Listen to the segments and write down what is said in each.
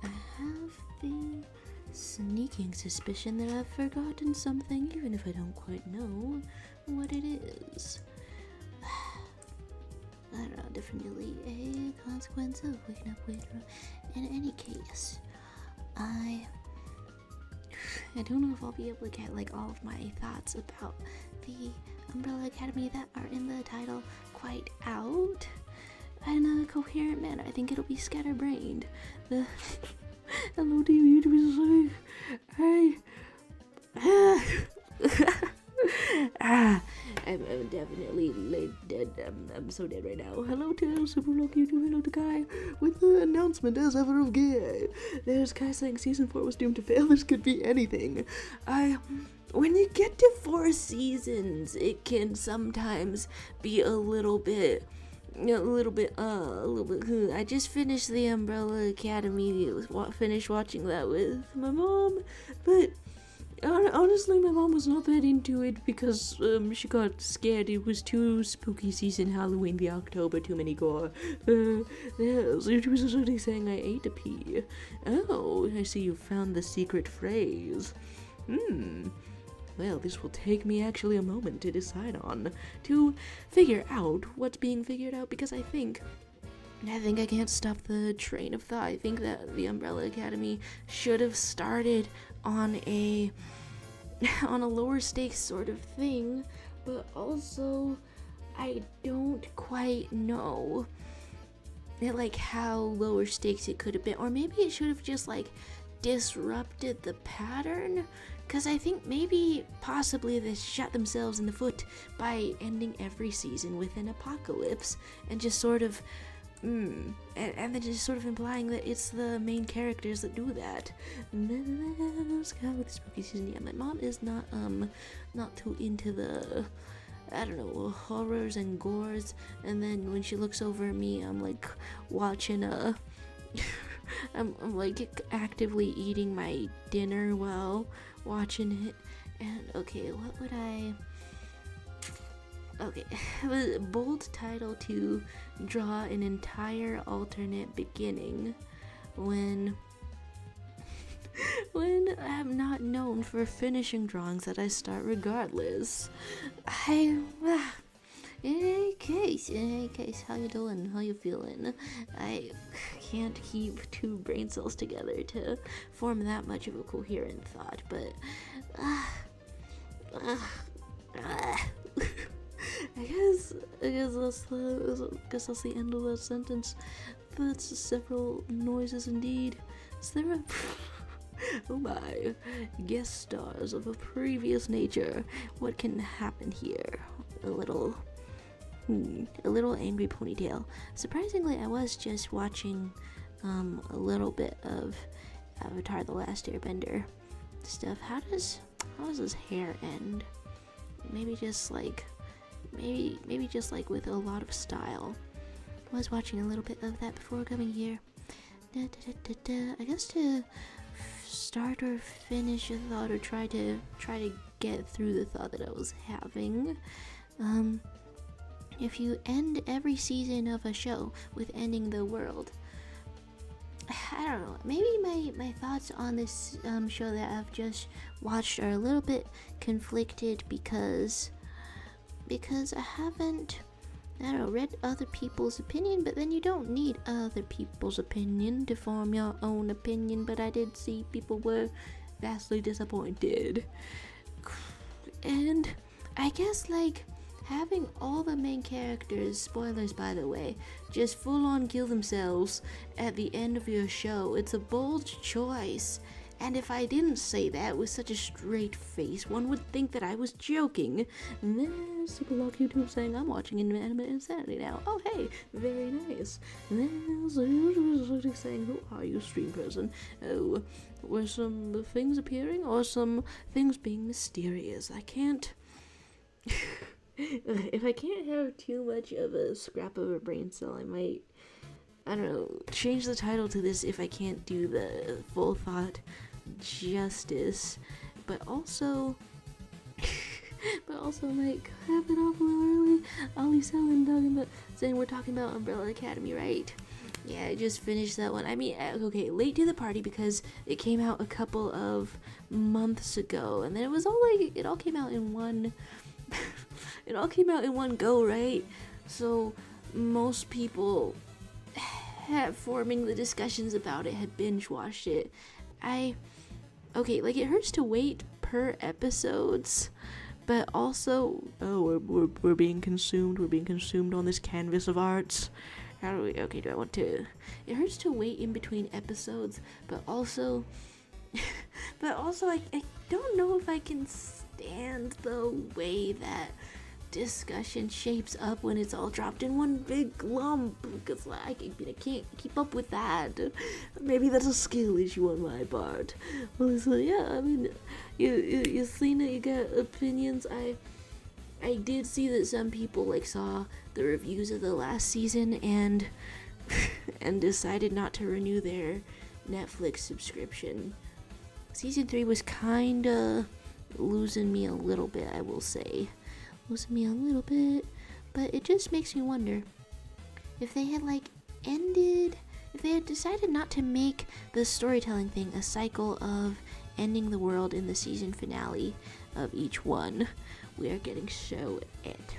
I have the sneaking suspicion that I've forgotten something, even if I don't quite know what it is. I don't know, definitely a consequence of waking up later. In any case, I don't know if I'll be able to get like all of my thoughts about the Umbrella Academy that are in the title quite out in a coherent manner. I think it'll be scatterbrained. The hello to you, YouTubers. I'm definitely dead. I'm so dead right now. Hello to Super Lucky YouTube. Hello to Kai with the announcement as ever of gay. There's Kai saying season 4 was doomed to fail. This could be anything. When you get to 4 seasons, it can sometimes be a little bit. I just finished the Umbrella Academy. Finished watching that with my mom, but honestly, my mom was not that into it because she got scared. It was too spooky season, Halloween, the October, too many gore. Yes, she was already saying I ate a pea. Oh, I see you found the secret phrase. Well, this will take me actually a moment to decide on, to figure out what's being figured out, because I think I can't stop the train of thought. I think that the Umbrella Academy should have started on a lower stakes sort of thing, but also I don't quite know like how lower stakes it could have been, or maybe it should have just like disrupted the pattern, because I think maybe possibly they shot themselves in the foot by ending every season with an apocalypse and just sort of and then just sort of implying that it's the main characters that do that. With the spooky season, yeah, my mom is not too into the, I don't know, horrors and gores, and then when she looks over at me, I'm like watching I'm like actively eating my dinner while watching it. And okay, what would I... Okay, the bold title to draw an entire alternate beginning when I'm not known for finishing drawings that I start regardless. In any case, how you doing? How you feeling? I can't keep 2 brain cells together to form that much of a coherent thought, but I guess that's the end of that sentence. That's several noises indeed. Is there a oh my, guest stars of a previous nature? What can happen here? A little angry ponytail. Surprisingly, I was just watching a little bit of Avatar: The Last Airbender stuff. How does his hair end? Maybe just like with a lot of style. I was watching a little bit of that before coming here. I guess to start or finish a thought, or try to get through the thought that I was having. If you end every season of a show with ending the world, I don't know, maybe my thoughts on this show that I've just watched are a little bit conflicted because I haven't, I don't know, read other people's opinion, but then you don't need other people's opinion to form your own opinion. But I did see people were vastly disappointed, and I guess like having all the main characters, spoilers by the way, just full on kill themselves at the end of your show, it's a bold choice. And if I didn't say that with such a straight face, one would think that I was joking. And there's Super Lock YouTube saying I'm watching Anime Insanity now. Oh hey, very nice. And there's saying, who are you, stream person? Oh, were some things appearing or some things being mysterious? I can't... If I can't have too much of a scrap of a brain cell, I might, I don't know, change the title to this if I can't do the full thought justice, but also might have it off a little early. Ollie Sellen saying we're talking about Umbrella Academy, right? Yeah, I just finished that one. I mean, okay, late to the party because it came out a couple of months ago, and then it was all like it all came out in one. It all came out in one go, right? So most people forming the discussions about it had binge watched it. Okay, like it hurts to wait per episodes, but also we're being consumed. We're being consumed on this canvas of arts. How do we? Okay, do I want to? It hurts to wait in between episodes, but also, I don't know if I can stand the way that discussion shapes up when it's all dropped in one big lump, because I can't keep up with that. Maybe that's a skill issue on my part. Well, so yeah, I mean, you seen it, you got opinions. I did see that some people like saw the reviews of the last season and and decided not to renew their Netflix subscription. Season 3 was kinda losing me a little bit, I will say. Losing me a little bit, but it just makes me wonder if they had if they had decided not to make the storytelling thing a cycle of ending the world in the season finale of each one. We are getting so it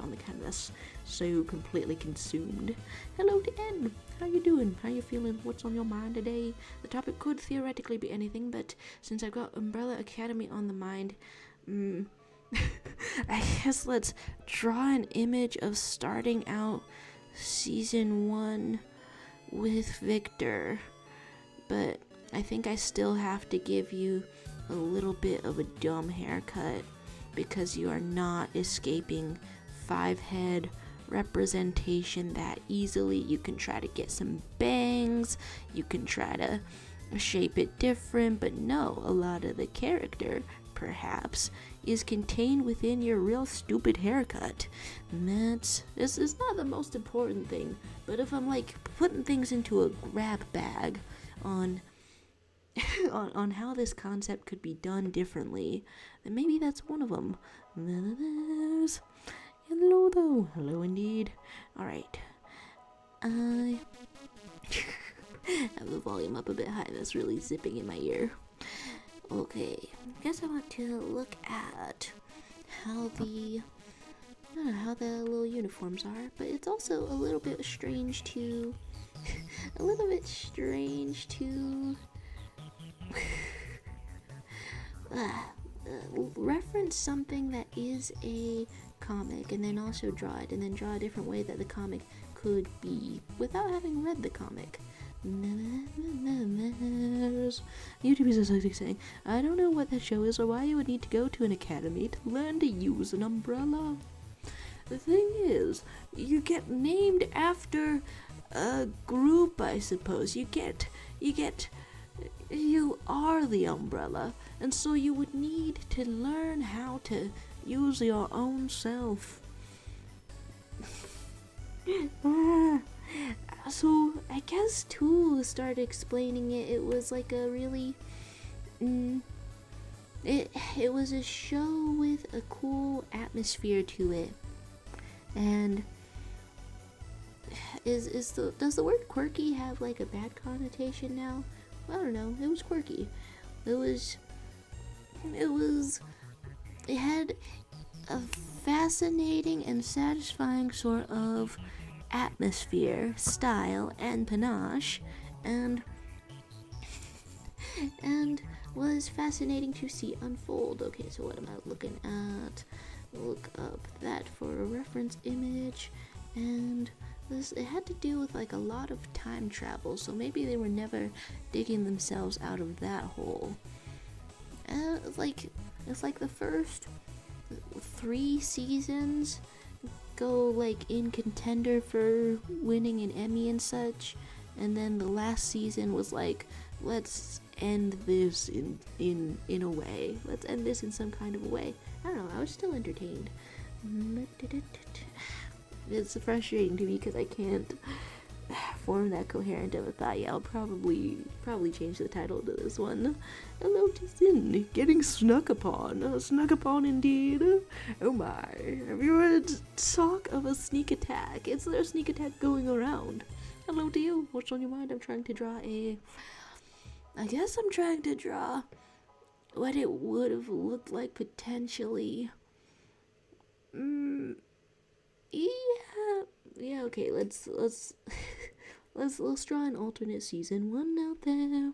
on the canvas, so completely consumed. Hello to N. How you doing? How you feeling? What's on your mind today? The topic could theoretically be anything, but since I've got Umbrella Academy on the mind, I guess let's draw an image of starting out season 1 with Victor, but I think I still have to give you a little bit of a dumb haircut because you are not escaping 5-head representation that easily. You can try to get some bangs, you can try to shape it different, but no, a lot of the character perhaps is contained within your real stupid haircut. And it's not the most important thing, but if I'm like putting things into a grab bag on on how this concept could be done differently, then maybe that's one of them. Hello though. Hello indeed. Alright. I have the volume up a bit high. That's really zipping in my ear. Okay. I guess I want to look at how the little uniforms are, but it's also a little bit strange to reference something that is a comic and then also draw it and then draw a different way that the comic could be without having read the comic. YouTube is like saying, I don't know what that show is or why you would need to go to an academy to learn to use an umbrella. The thing is, you get named after a group, I suppose. You are the umbrella, and so you would need to learn how to use your own self. So I guess to start explaining it, it was like a really it was a show with a cool atmosphere to it. And does the word quirky have like a bad connotation now? I don't know. It was quirky. It had a fascinating and satisfying sort of atmosphere, style, and panache, and was fascinating to see unfold. Okay, so what am I looking at? Look up that for a reference image, and it had to do with like a lot of time travel, so maybe they were never digging themselves out of that hole. It's like the first 3 seasons go like in contender for winning an Emmy and such, and then the last season was like, let's end this in a way. Let's end this in some kind of a way. I don't know, I was still entertained. It's frustrating to me because I can't form that coherent of a thought. Yeah, I'll probably change the title to this one. Hello to Sin, getting snuck upon. Snuck upon indeed. Oh my. Have you heard talk of a sneak attack? Is there a sneak attack going around? Hello to you. What's on your mind? I guess I'm trying to draw what it would have looked like potentially. Yeah, okay, let's let's draw an alternate season one out there.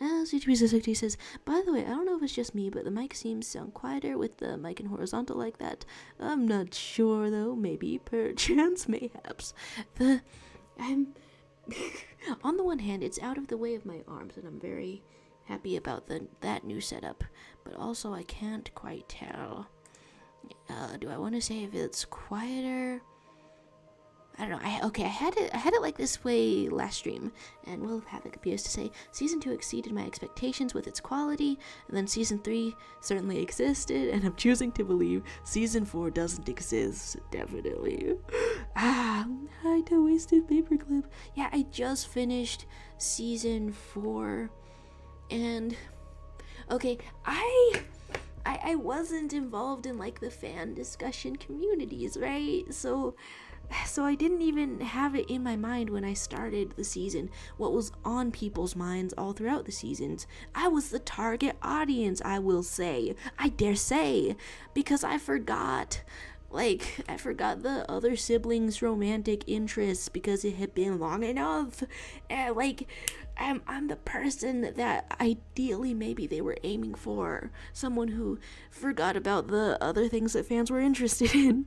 As CTP60 says, by the way, I don't know if it's just me, but the mic seems to sound quieter with the mic in horizontal like that. I'm not sure though, maybe, perchance, mayhaps. I'm on the one hand, it's out of the way of my arms, and I'm very happy about that new setup, but also I can't quite tell. Do I want to say if it's quieter? I don't know. I had it like this way last stream, and Will of Havoc appears to say season 2 exceeded my expectations with its quality, and then season 3 certainly existed, and I'm choosing to believe season 4 doesn't exist. Definitely. Hi to Wasted Paperclip. Yeah, I just finished season 4, and okay, I wasn't involved in like the fan discussion communities, right? So I didn't even have it in my mind when I started the season what was on people's minds all throughout the seasons. I was the target audience, I will say. I dare say, because I forgot the other siblings' romantic interests because it had been long enough. And I'm the person that ideally maybe they were aiming for. Someone who forgot about the other things that fans were interested in.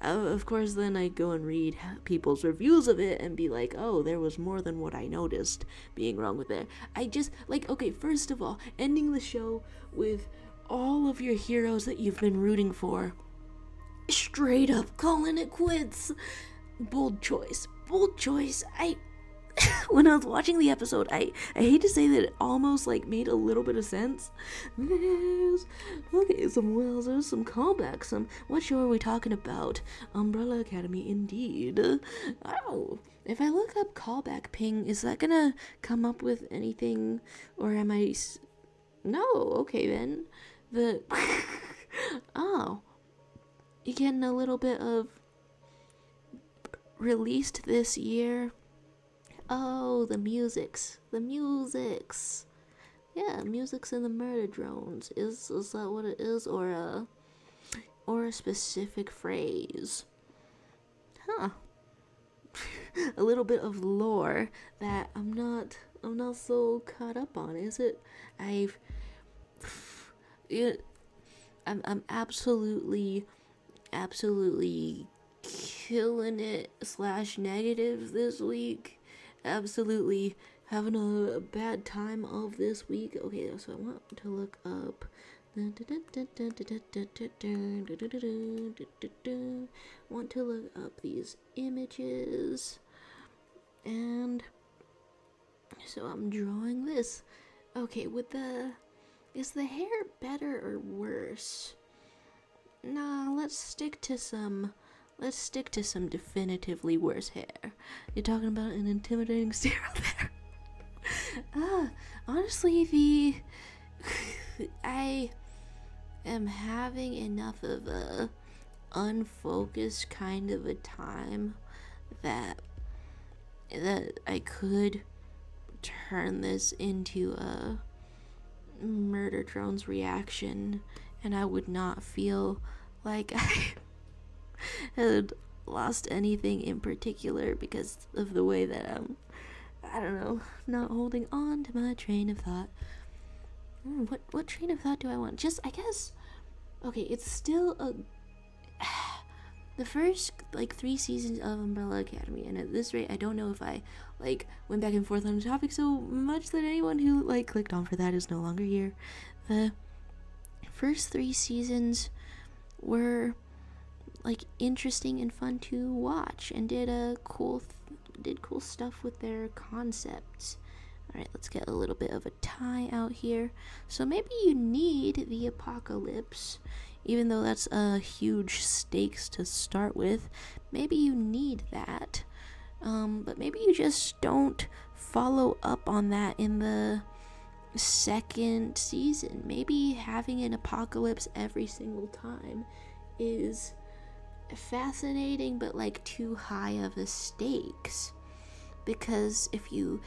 Of course, then I go and read people's reviews of it and be like, oh, there was more than what I noticed being wrong with it. I just, okay, first of all, ending the show with all of your heroes that you've been rooting for straight up calling it quits. Bold choice. When I was watching the episode, I hate to say that it almost made a little bit of sense. There's some callbacks. What show are we talking about? Umbrella Academy, indeed. Oh, if I look up callback ping, is that gonna come up with anything, or am I? No. Okay then. Oh, you getting a little bit of released this year. Oh, the musics. Yeah, musics in the murder drones. Is that what it is, or a specific phrase? Huh. A little bit of lore that I'm not so caught up on, is it? I'm absolutely killing it / negative this week. Absolutely having a bad time of this week. Okay, so I want to look up these images, and so I'm drawing this. Okay, is the hair better or worse? Nah, let's stick to some definitively worse hair. You're talking about an intimidating stare out there. Honestly, I am having enough of a unfocused kind of a time that I could turn this into a murder drones reaction, and I would not feel like I had lost anything in particular because of the way that I'm, I don't know, not holding on to my train of thought. What train of thought do I want? Just, I guess, okay, it's still the first 3 seasons of Umbrella Academy, and at this rate I don't know if I went back and forth on the topic so much that anyone who clicked on for that is no longer here. The first 3 seasons were interesting and fun to watch, and did cool stuff with their concepts. Alright, let's get a little bit of a tie out here. So maybe you need the apocalypse, even though that's a huge stakes to start with. Maybe you need that, but maybe you just don't follow up on that in the second season. Maybe having an apocalypse every single time is fascinating, but like too high of a stakes. Because if you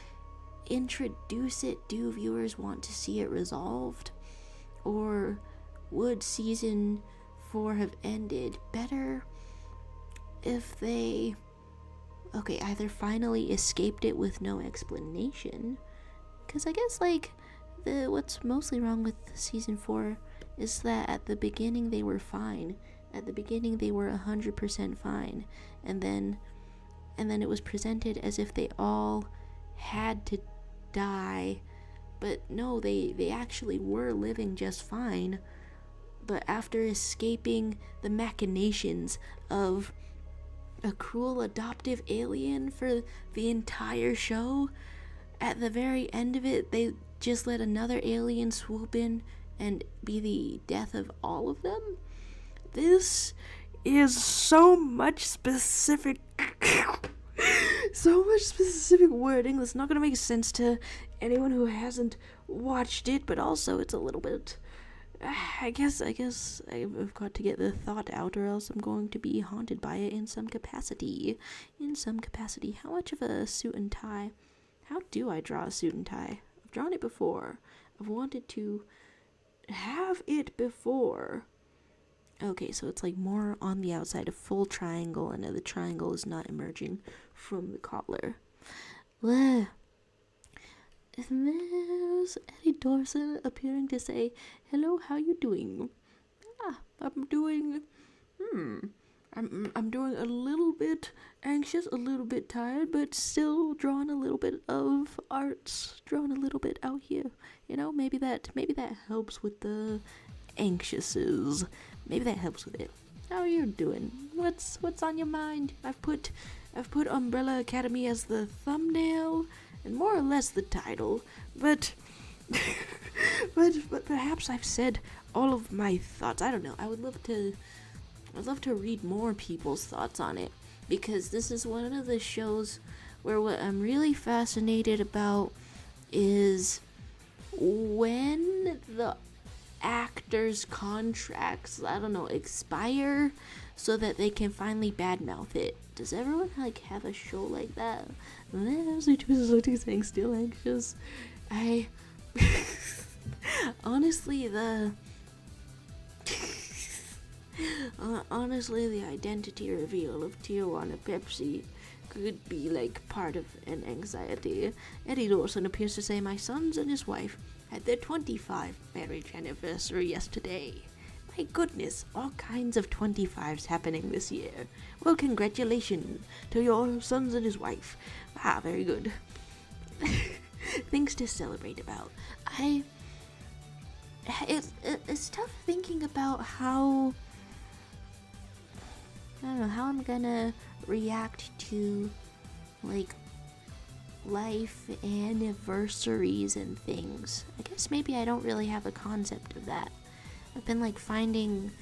introduce it, do viewers want to see it resolved? Or would season 4 have ended better if they, either finally escaped it with no explanation? Because I guess, like, what's mostly wrong with season 4 is that at the beginning they were fine. At the beginning they were 100% fine. And then it was presented as if they all had to die. But no, they actually were living just fine. But after escaping the machinations of a cruel adoptive alien for the entire show, at the very end of it, they just let another alien swoop in and be the death of all of them. This is so much specific wording that's not gonna make sense to anyone who hasn't watched it, but also it's a little bit, I guess I've got to get the thought out, or else I'm going to be haunted by it in some capacity. How much of a suit and tie? How do I draw a suit and tie? I've drawn it before. I've wanted to have it before. Okay, so it's like more on the outside, a full triangle, and the triangle is not emerging from the collar. There's Eddie Dorson appearing to say, "Hello, how you doing?" I'm doing a little bit anxious, a little bit tired, but still drawing a little bit of arts, drawing a little bit out here. You know, maybe that helps with the anxiouses. Maybe that helps with it. How are you doing? What's on your mind? I've put Umbrella Academy as the thumbnail and more or less the title, but but perhaps I've said all of my thoughts. I don't know. I'd love to read more people's thoughts on it, because this is one of the shows where what I'm really fascinated about is when the actors' contracts, expire so that they can finally badmouth it. Does everyone have a show like that? Saying still anxious. I honestly the identity reveal of Tijuana Pepsi could be part of an anxiety. Eddie Dorson appears to say, "My sons and his wife had their 25th marriage anniversary yesterday." My goodness, all kinds of 25s happening this year. Well, congratulations to your sons and his wife. Very good. Things to celebrate about. It's tough thinking about how I'm gonna react to life anniversaries and things. I guess maybe I don't really have a concept of that. I've been finding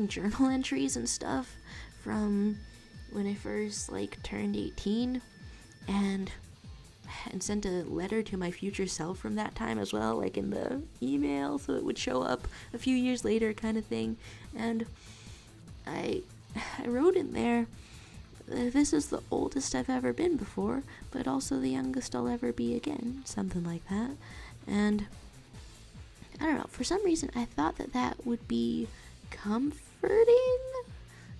journal entries and stuff from when I first turned 18, and sent a letter to my future self from that time as well, in the email, so it would show up a few years later kind of thing. And I wrote in there, "This is the oldest I've ever been before, but also the youngest I'll ever be again," something like that. And I don't know, for some reason I thought that would be comforting.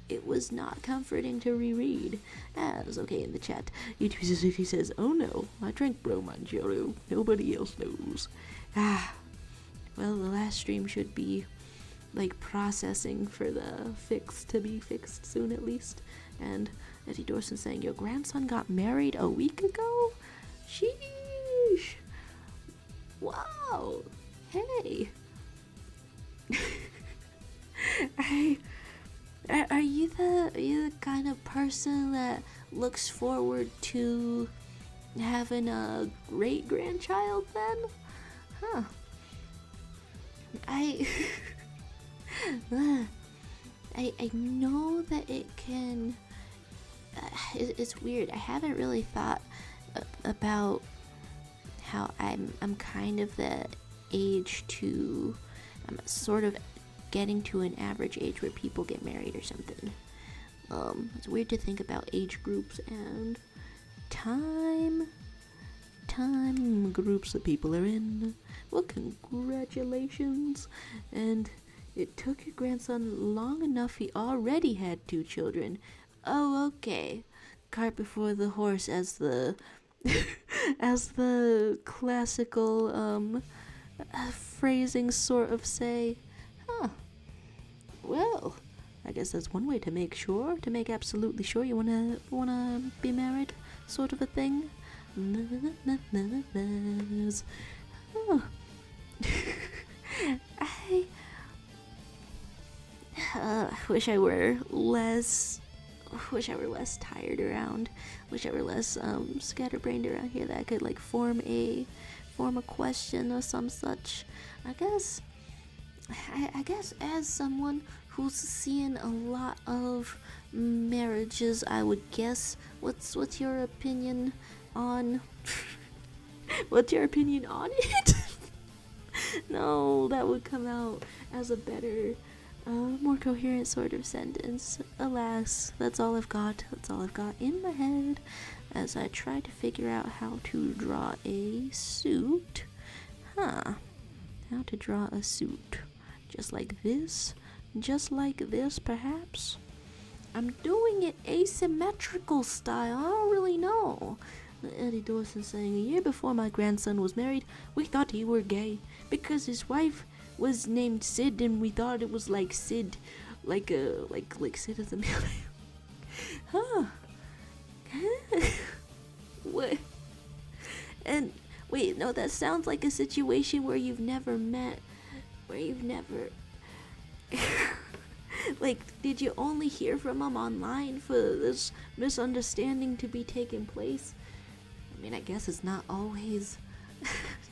It was not comforting to reread. As okay in the chat, he says, "Oh no, I drank Bromanjolo. Nobody else knows." Well, the last stream should be processing for the fix to be fixed soon at least. And Eddie Dorson saying, "Your grandson got married a week ago? Sheesh. Wow. Hey." Are you the kind of person that looks forward to having a great grandchild then? Huh. I know that it can. It's weird. I haven't really thought about how I'm kind of the age to. I'm sort of getting to an average age where people get married or something. It's weird to think about age groups and time groups that people are in. Well, congratulations. And it took your grandson long enough, he already had 2 children. Oh, okay. Cart before the horse, as the as the classical phrasing sort of say. Huh. Well, I guess that's one way to make absolutely sure you wanna be married, sort of a thing. Huh. I wish I were less tired around. Wish I were less scatterbrained around here, that I could like form a question or some such. I guess as someone who's seeing a lot of marriages, I would guess, what's your opinion on what's your opinion on it? No, that would come out as a better, more coherent sort of sentence. Alas, that's all I've got in my head as I try to figure out how to draw a suit. How to draw a suit. Just like this, perhaps. I'm doing it asymmetrical style. I don't really know. Eddie Dawson saying, a year before my grandson was married, we thought he were gay because his wife was named Sid, and we thought it was like Sid, like Sid as a male. Huh? What? And wait, no, that sounds like a situation where you've never met, like, did you only hear from him online for this misunderstanding to be taking place? I mean, I guess it's not always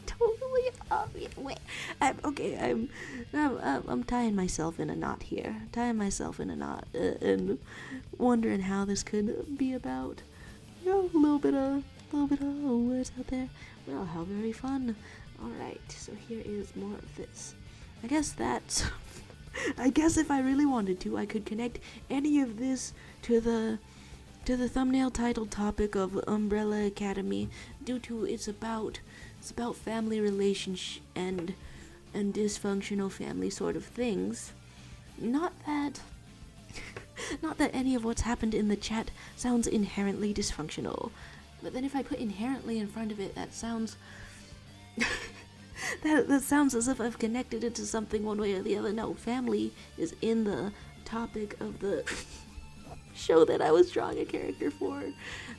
totally obvious. Wait, I'm tying myself in a knot here. And wondering how this could be about. You know, a little bit of words out there. Well, how very fun. Alright, so here is more of this. I guess if I really wanted to, I could connect any of this to the thumbnail title topic of Umbrella Academy, due to it's about family relationship and dysfunctional family sort of things. Not that any of what's happened in the chat sounds inherently dysfunctional, but then if I put inherently in front of it, that sounds that sounds as if I've connected it to something one way or the other. No, family is in the topic of the show that I was drawing a character for.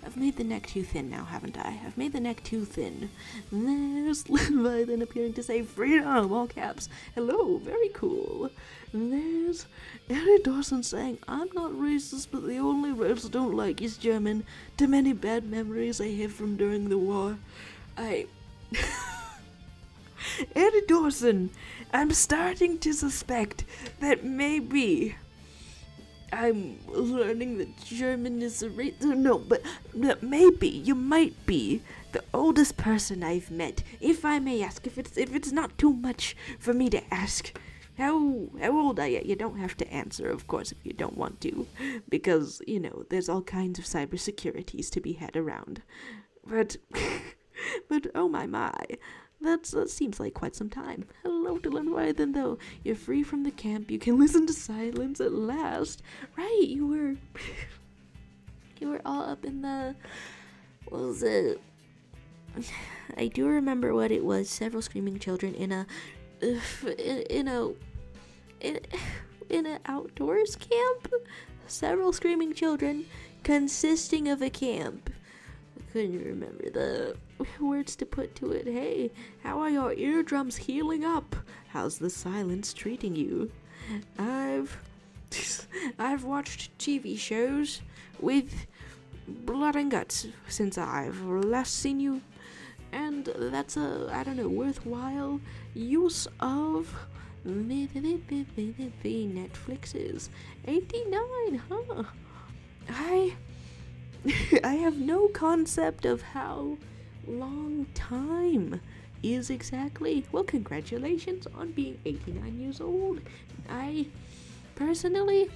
I've made the neck too thin now, haven't I? I've made the neck too thin. There's Levi then appearing to say freedom, all caps. Hello, very cool. And there's Eddie Dawson saying, I'm not racist, but the only race I don't like is German. Too many bad memories I have from during the war. Eddie Dawson, I'm starting to suspect that maybe I'm learning that German is a race. No, but maybe you might be the oldest person I've met. If I may ask, if it's not too much for me to ask, how old are you? You don't have to answer, of course, if you don't want to, because, you know, there's all kinds of cybersecurities to be had around. But oh my. That seems like quite some time. Hello, Dylan. Why then, though? You're free from the camp. You can listen to silence at last. Right, you were all up in the... What was it? I do remember what it was. Several screaming children in an outdoors camp? Several screaming children consisting of a camp. I couldn't remember the words to put to it. Hey, how are your eardrums healing up? How's the silence treating you? I've watched TV shows with blood and guts since I've last seen you, and that's a, I don't know, worthwhile use of Netflix's 89, huh? I have no concept of how long time is exactly. Well, congratulations on being 89 years old. I personally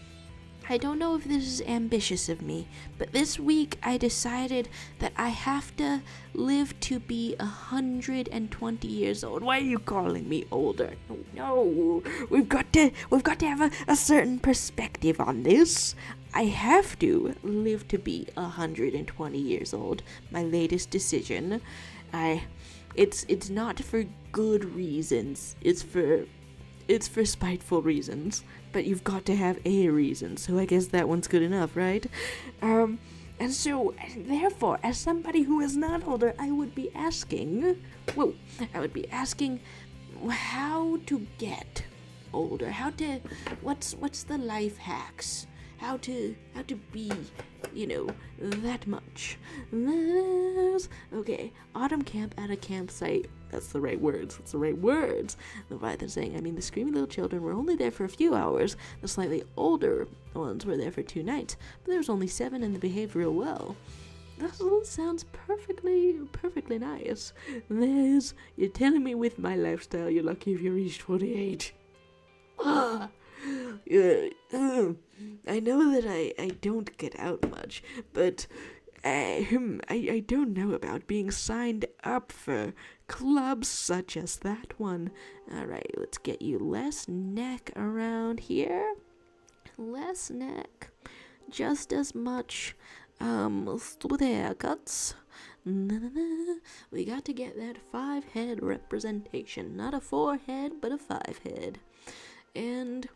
I don't know if this is ambitious of me, but this week I decided that I have to live to be 120 years old. Why are you calling me older? No, we've got to have a certain perspective on this. I have to live to be 120 years old. My latest decision. It's not for good reasons. It's for spiteful reasons, but you've got to have a reason, so I guess that one's good enough, right? And so, therefore, as somebody who is not older, I would be asking how to get older, what's the life hacks, how to be, that much. Okay, autumn camp at a campsite. That's the right words. Leviathan saying, the screaming little children were only there for a few hours. The slightly older ones were there for 2 nights, but there was only 7 and they behaved real well. That sounds perfectly nice. You're telling me with my lifestyle, you're lucky if you reach 28. I know that I don't get out much, but I don't know about being signed up for clubs such as that one. Alright, let's get you less neck around here. Less neck. Just as much, stupid haircuts. We got to get that 5-head representation. Not a 4-head, but a 5-head. And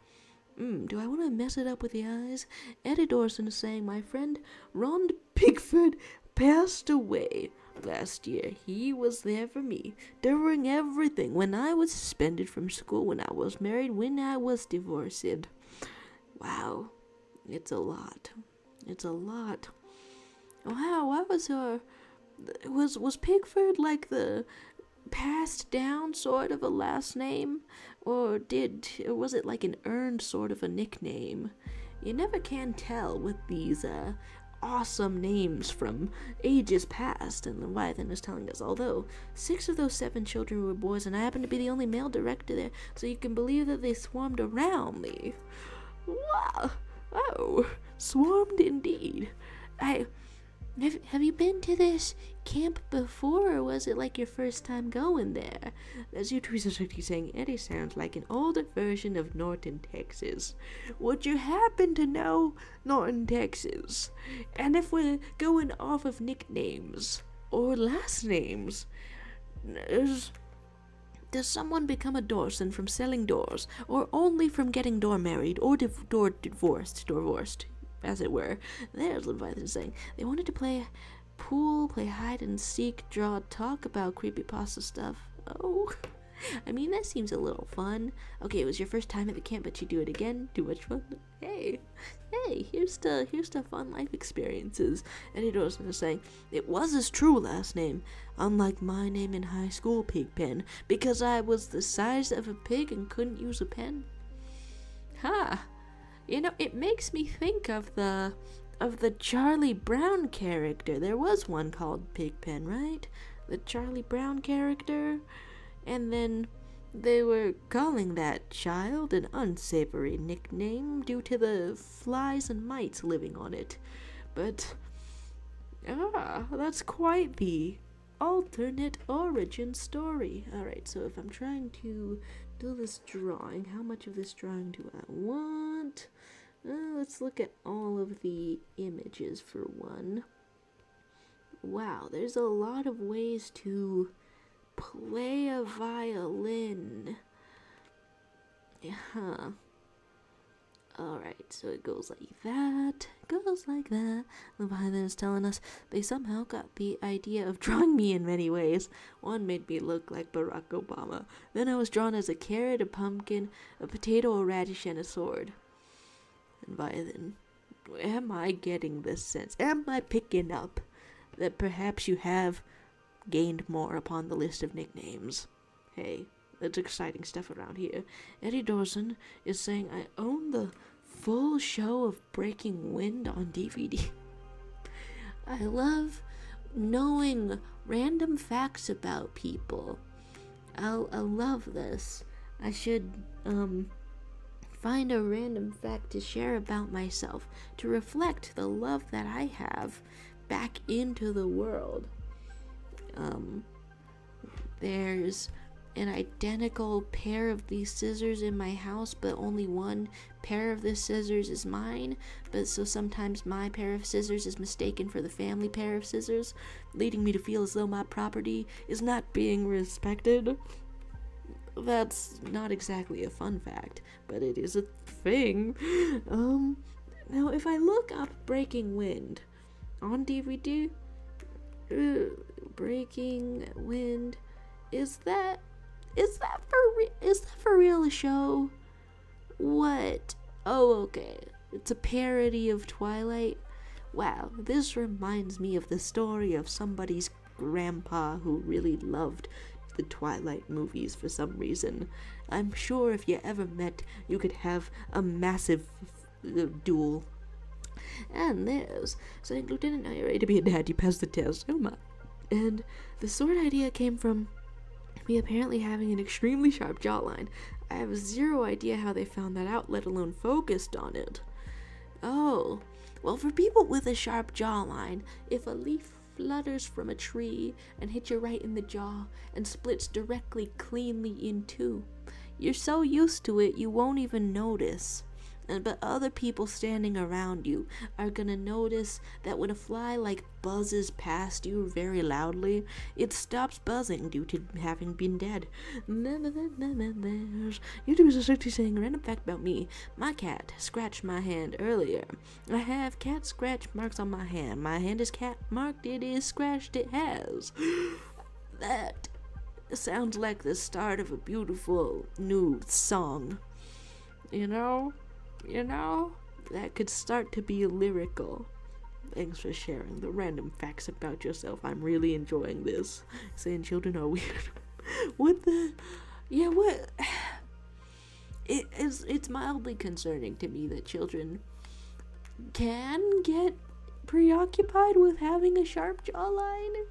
do I want to mess it up with the eyes? Eddie Dorson is saying my friend Ron Pickford passed away last year. He was there for me during everything. When I was suspended from school, when I was married, when I was divorced. Wow. It's a lot. Wow, what was her... Was Pickford like the passed down sort of a last name, or was it like an earned sort of a nickname? You never can tell with these awesome names from ages past. And Leviathan is telling us, although 6 of those 7 children were boys and I happened to be the only male director there, so you can believe that they swarmed around me. Wow. Oh, swarmed indeed. Have you been to this camp before, or was it like your first time going there? As you tweet saying, Eddie sounds like an older version of Norton, Texas. Would you happen to know Norton, Texas? And if we're going off of nicknames or last names, does someone become a Dorson from selling doors, or only from getting door married, or divorced, as it were? There's Leviathan saying they wanted to play pool, play hide and seek, draw, talk about creepypasta stuff. Oh, that seems a little fun. Okay, it was your first time at the camp, but you do it again. Too much fun. Hey, here's to fun life experiences. Eddie Dorson is saying it was his true last name, unlike my name in high school, Pigpen, because I was the size of a pig and couldn't use a pen. It makes me think of the Charlie Brown character. There was one called Pigpen, right? The Charlie Brown character. And then they were calling that child an unsavory nickname due to the flies and mites living on it. But, that's quite the alternate origin story. Alright, so if I'm trying to do this drawing, how much of this drawing do I want? Let's look at all of the images for one. Wow, there's a lot of ways to play a violin. Alright, so it goes like that. Leviathan is telling us they somehow got the idea of drawing me in many ways. One made me look like Barack Obama. Then I was drawn as a carrot, a pumpkin, a potato, a radish, and a sword. Leviathan, am I getting this sense? Am I picking up that perhaps you have gained more upon the list of nicknames? Hey, that's exciting stuff around here. Eddie Dorson is saying I own the full show of Breaking Wind on DVD. I love knowing random facts about people. I love this. I should find a random fact to share about myself to reflect the love that I have back into the world. There's an identical pair of these scissors in my house, but only one pair of the scissors is mine. But so sometimes my pair of scissors is mistaken for the family pair of scissors, leading me to feel as though my property is not being respected. That's not exactly a fun fact, but it is a thing. Now if I look up Breaking Wind on DVD, Breaking Wind, is that for real a show? What? Oh, okay. It's a parody of Twilight. Wow, this reminds me of the story of somebody's grandpa who really loved the Twilight movies for some reason. I'm sure if you ever met, you could have a massive duel. And there's saying, Lieutenant, now you're ready to be a dad. You passed the test. Oh my. And the sword idea came from me apparently having an extremely sharp jawline. I have zero idea how they found that out, let alone focused on it. Oh, well, for people with a sharp jawline, if a leaf flutters from a tree and hits you right in the jaw and splits directly cleanly in two, you're so used to it you won't even notice. But other people standing around you are gonna notice that when a fly buzzes past you very loudly, it stops buzzing due to having been dead. YouTube is essentially saying a random fact about me. My cat scratched my hand earlier. I have cat scratch marks on my hand. My hand is cat marked. It is scratched. It has. That sounds like the start of a beautiful new song. You know, that could start to be lyrical. Thanks for sharing the random facts about yourself. I'm really enjoying this. Saying children are weird. What the? Yeah, what? It's mildly concerning to me that children can get preoccupied with having a sharp jawline.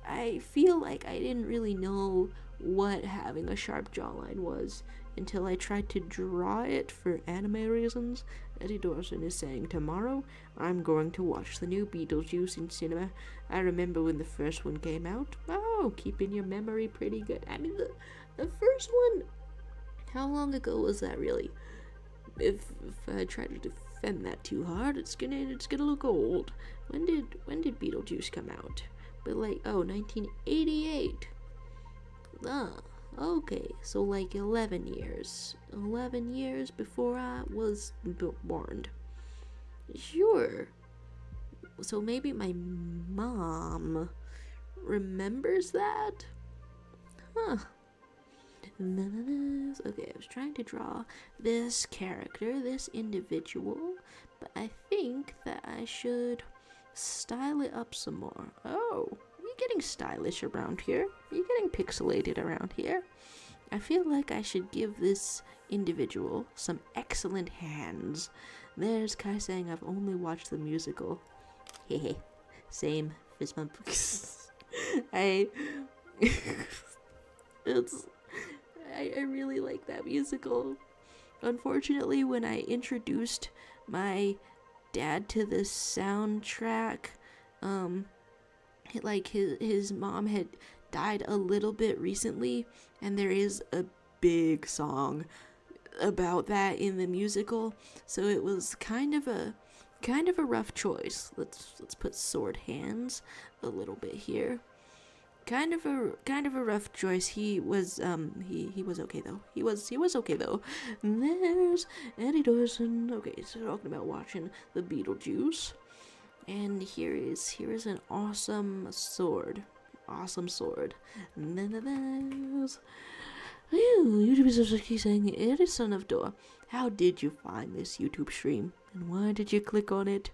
I feel like I didn't really know what having a sharp jawline was until I tried to draw it for anime reasons. Eddie Dawson is saying, tomorrow I'm going to watch the new Beetlejuice in cinema. I remember when the first one came out. Oh, keeping your memory pretty good. I mean, the first one, how long ago was that really? If I try to defend that too hard, it's gonna look old. When did Beetlejuice come out? But 1988. Okay, so 11 years. 11 years before I was born. Sure. So maybe my mom remembers that? Huh. Okay, I was trying to draw this character, this individual, but I think that I should style it up some more. Oh, you're getting stylish around here. You're getting pixelated around here. I feel like I should give this individual some excellent hands. There's Kai saying I've only watched the musical. Hehe. Same. Fist bump. I really like that musical. Unfortunately, when I introduced my dad to the soundtrack, his mom had died a little bit recently, and there is a big song about that in the musical, so it was kind of a rough choice. Let's put sword hands a little bit here. Kind of a rough choice. He was okay though. He was okay though. And there's Eddie Dawson. Okay, so talking about watching the Beetlejuice. And here is an awesome sword. And then there's YouTube is saying, it is Son of Door. How did you find this YouTube stream? And why did you click on it?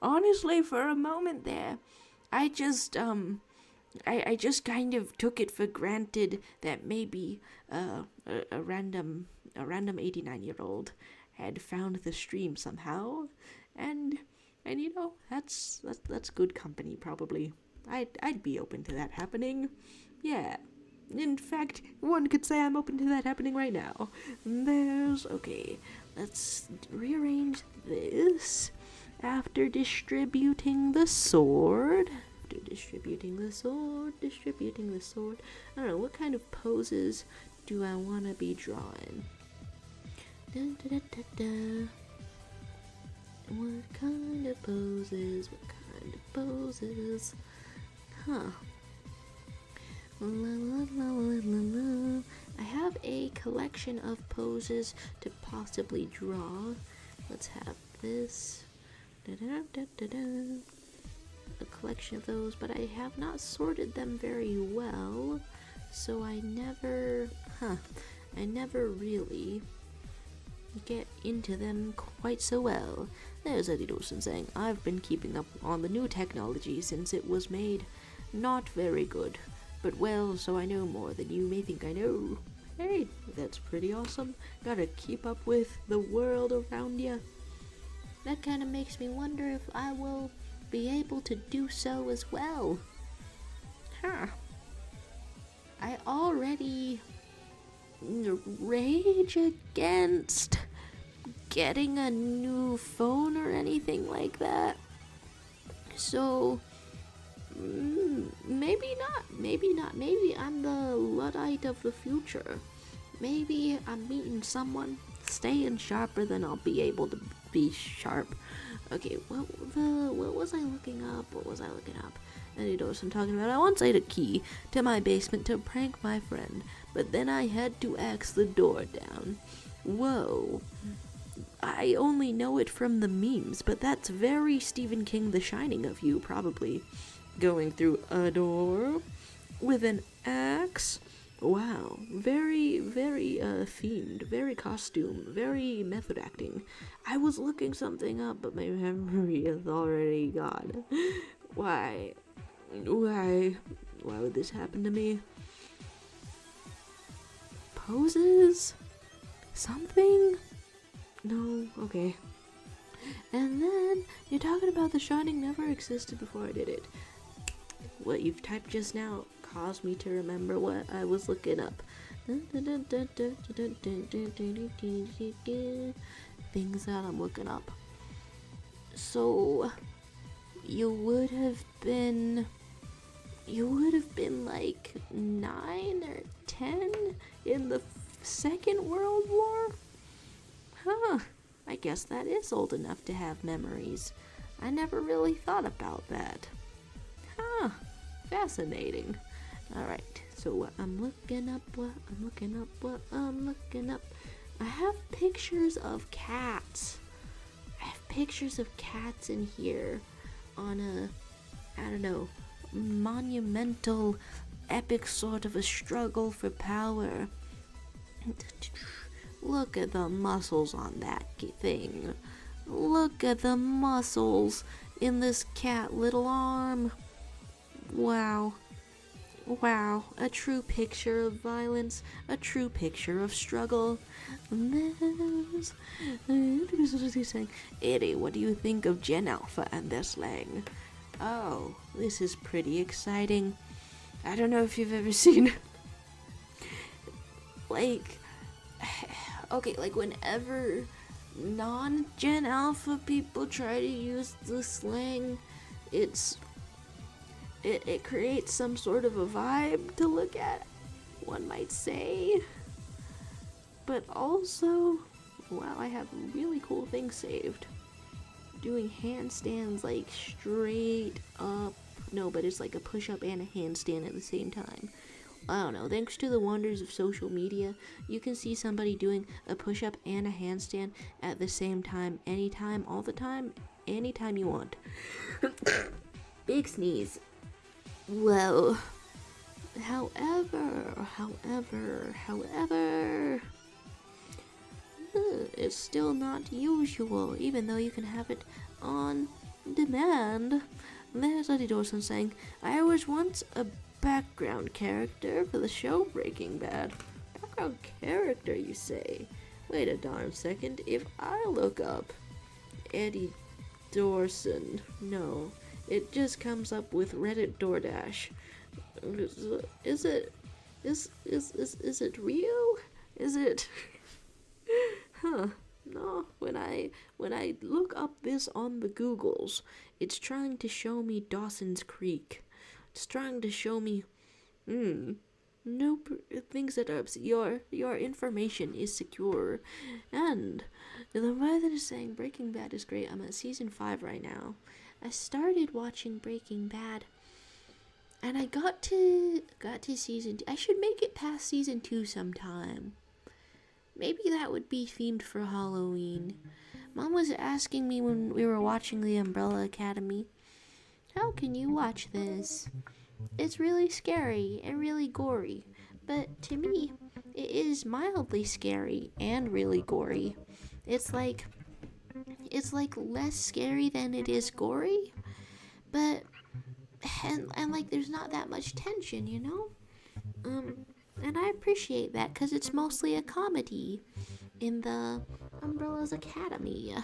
Honestly, for a moment there, I just kind of took it for granted that maybe a random 89-year-old had found the stream somehow, and that's good company probably. I'd be open to that happening. Yeah. In fact, one could say I'm open to that happening right now. There's, okay, let's rearrange this after distributing the sword. Distributing the sword. I don't know, what kind of poses do I want to be drawing? Dun, da, da, da, da. What kind of poses? Huh. La, la, la, la, la, la. I have a collection of poses to possibly draw. Let's have this. Da, da, da, da, da. A collection of those, but I have not sorted them very well, so I never really get into them quite so well. There's Eddie Dawson saying, I've been keeping up on the new technology since it was made. Not very good, but well, so I know more than you may think I know. Hey, that's pretty awesome. Gotta keep up with the world around ya. That kinda makes me wonder if I will be able to do so as well. I already rage against getting a new phone or anything like that. So, maybe not. Maybe I'm the Luddite of the future. Maybe I'm meeting someone, staying sharper than I'll be able to be sharp. Okay, what was I looking up? Eddie Dawson talking about, I once ate a key to my basement to prank my friend, but then I had to axe the door down. Whoa. I only know it from the memes, but that's very Stephen King The Shining of you, probably. Going through a door with an axe. Wow, very, very themed, very costume, very method acting. I was looking something up, but my memory is already gone. Why would this happen to me? Poses? Something? No, okay. And then, you're talking about The Shining never existed before I did it. What you've typed just now caused me to remember what I was looking up. Things that I'm looking up. So, you would have been like 9 or 10 in the Second World War? Huh, I guess that is old enough to have memories. I never really thought about that. Huh, fascinating. Alright, so what I'm looking up. I have pictures of cats. In here on a, I don't know, monumental, epic sort of a struggle for power. Look at the muscles on that thing. Look at the muscles in this cat little arm. Wow, a true picture of violence, a true picture of struggle. Saying, Eddie, what do you think of Gen Alpha and their slang? Oh, this is pretty exciting. I don't know if you've ever seen, like whenever non-Gen Alpha people try to use the slang, it creates some sort of a vibe to look at, one might say. But also, wow, I have really cool things saved. Doing handstands like straight up. No, but it's like a push-up and a handstand at the same time. I don't know, thanks to the wonders of social media, you can see somebody doing a push-up and a handstand at the same time, anytime, all the time, anytime you want. Big sneeze. Well, however, it's still not usual, even though you can have it on demand. There's Eddie Dawson saying, I was once a background character for the show Breaking Bad. Background character, you say? Wait a darn second. If I look up Eddie Dawson, no, it just comes up with Reddit DoorDash. Is it real? Is it? Huh. no, when I look up this on the Googles, it's trying to show me Dawson's Creek. It's trying to show me, nope, things that are your information is secure. And the Leviathan is saying Breaking Bad is great. I'm at season 5 right now. I started watching Breaking Bad, and I got to season 2. I should make it past season 2 sometime. Maybe that would be themed for Halloween. Mom was asking me when we were watching The Umbrella Academy, how can you watch this? It's really scary and really gory. But to me, it is mildly scary and really gory. It's like less scary than it is gory, but and like there's not that much tension, you know? And I appreciate that because it's mostly a comedy in the Umbrella's Academy.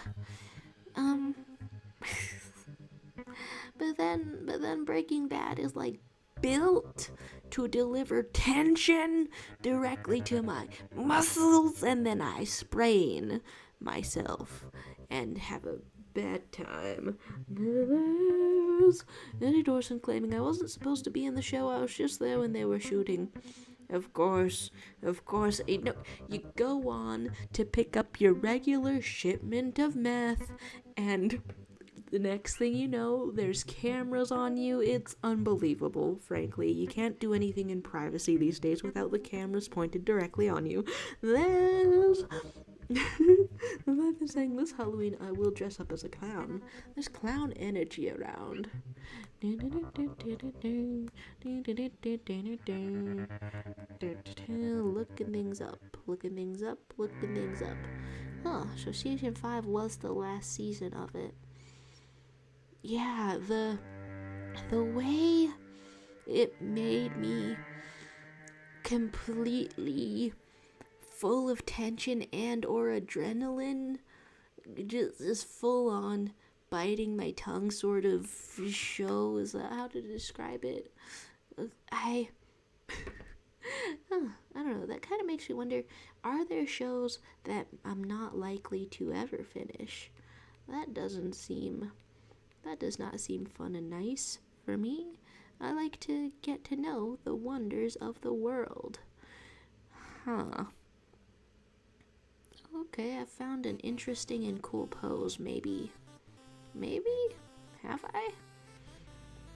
But then Breaking Bad is like built to deliver tension directly to my muscles, and then I sprain myself and have a bad time. There's Eddie Dorson claiming I wasn't supposed to be in the show. I was just there when they were shooting. Of course. You know, you go on to pick up your regular shipment of meth, and the next thing you know, there's cameras on you. It's unbelievable, frankly. You can't do anything in privacy these days without the cameras pointed directly on you. There's I've been saying this Halloween I will dress up as a clown. There's clown energy around. Looking things up. Huh, so season 5 was the last season of it. Yeah, the way it made me completely full of tension and or adrenaline, just full on biting my tongue sort of show. Is that how to describe it? I don't know, that kind of makes me wonder, are there shows that I'm not likely to ever finish? That does not seem fun and nice for me. I like to get to know the wonders of the world. Huh. Okay, I found an interesting and cool pose, maybe. Have I?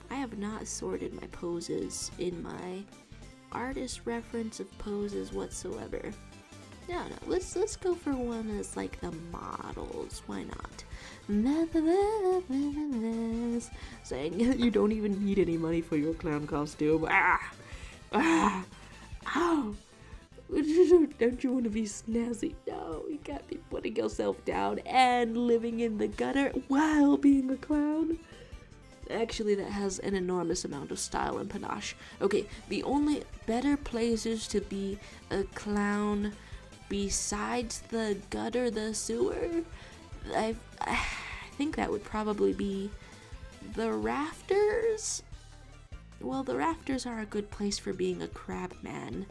I have not sorted my poses in my artist reference of poses whatsoever. No, let's go for one that's like the models. Why not? Saying you don't even need any money for your clown costume. Ow! Don't you want to be snazzy? No, you can't be putting yourself down and living in the gutter while being a clown. Actually, that has an enormous amount of style and panache. Okay, the only better places to be a clown besides the gutter, the sewer, I think that would probably be the rafters. Well, the rafters are a good place for being a crab man.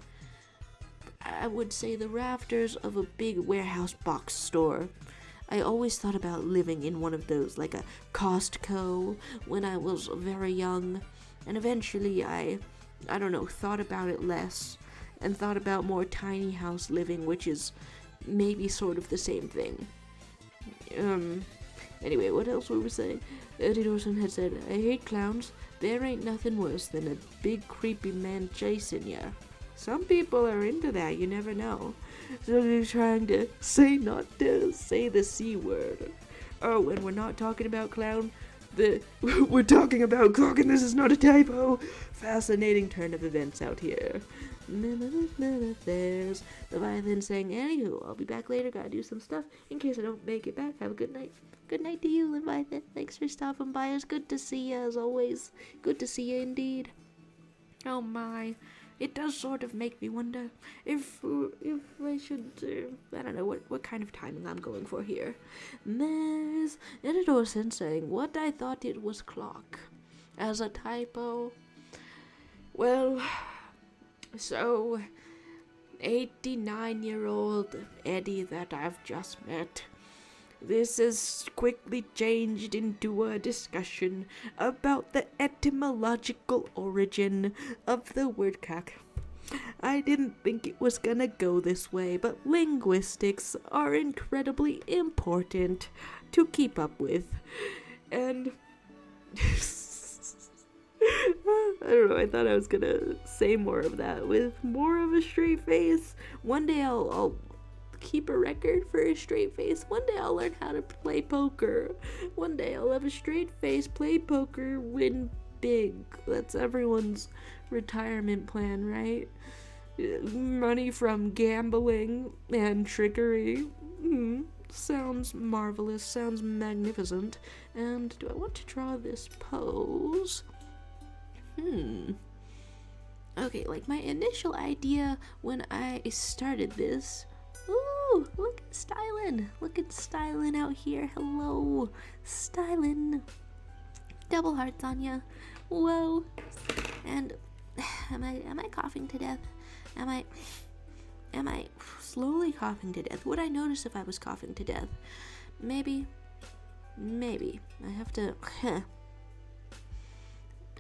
I would say the rafters of a big warehouse box store. I always thought about living in one of those, like a Costco, when I was very young. And eventually I don't know, thought about it less and thought about more tiny house living, which is maybe sort of the same thing. Anyway, what else were we saying? Eddie Dorson had said, I hate clowns. There ain't nothing worse than a big creepy man chasing ya. Some people are into that, you never know. So they're trying to say not to say the C word. Oh, and we're not talking about clown. We're talking about clock, and this is not a typo. Fascinating turn of events out here. There's Leviathan saying, anywho, I'll be back later, gotta do some stuff. In case I don't make it back, have a good night. Good night to you, Leviathan. Thanks for stopping by. It's good to see you, as always. Good to see you indeed. Oh my. It does sort of make me wonder if I should, I don't know what kind of timing I'm going for here. There's Eddie Dorson saying, what I thought it was clock. As a typo. Well, so 89-year-old Eddie that I've just met This has quickly changed into a discussion about the etymological origin of the word cock. I didn't think it was gonna go this way, but linguistics are incredibly important to keep up with. And I don't know, I thought I was gonna say more of that with more of a straight face. One day I'll keep a record for a straight face. One day I'll learn how to play poker. One day I'll have a straight face, play poker, win big. That's everyone's retirement plan, right? Money from gambling and trickery. Sounds marvelous, sounds magnificent. And do I want to draw this pose? Okay, like my initial idea when I started this. Ooh, look at stylin'. Look at stylin' out here. Hello, stylin'. Double hearts on ya. Whoa. And am I coughing to death? Am I slowly coughing to death? Would I notice if I was coughing to death? Maybe. I have to.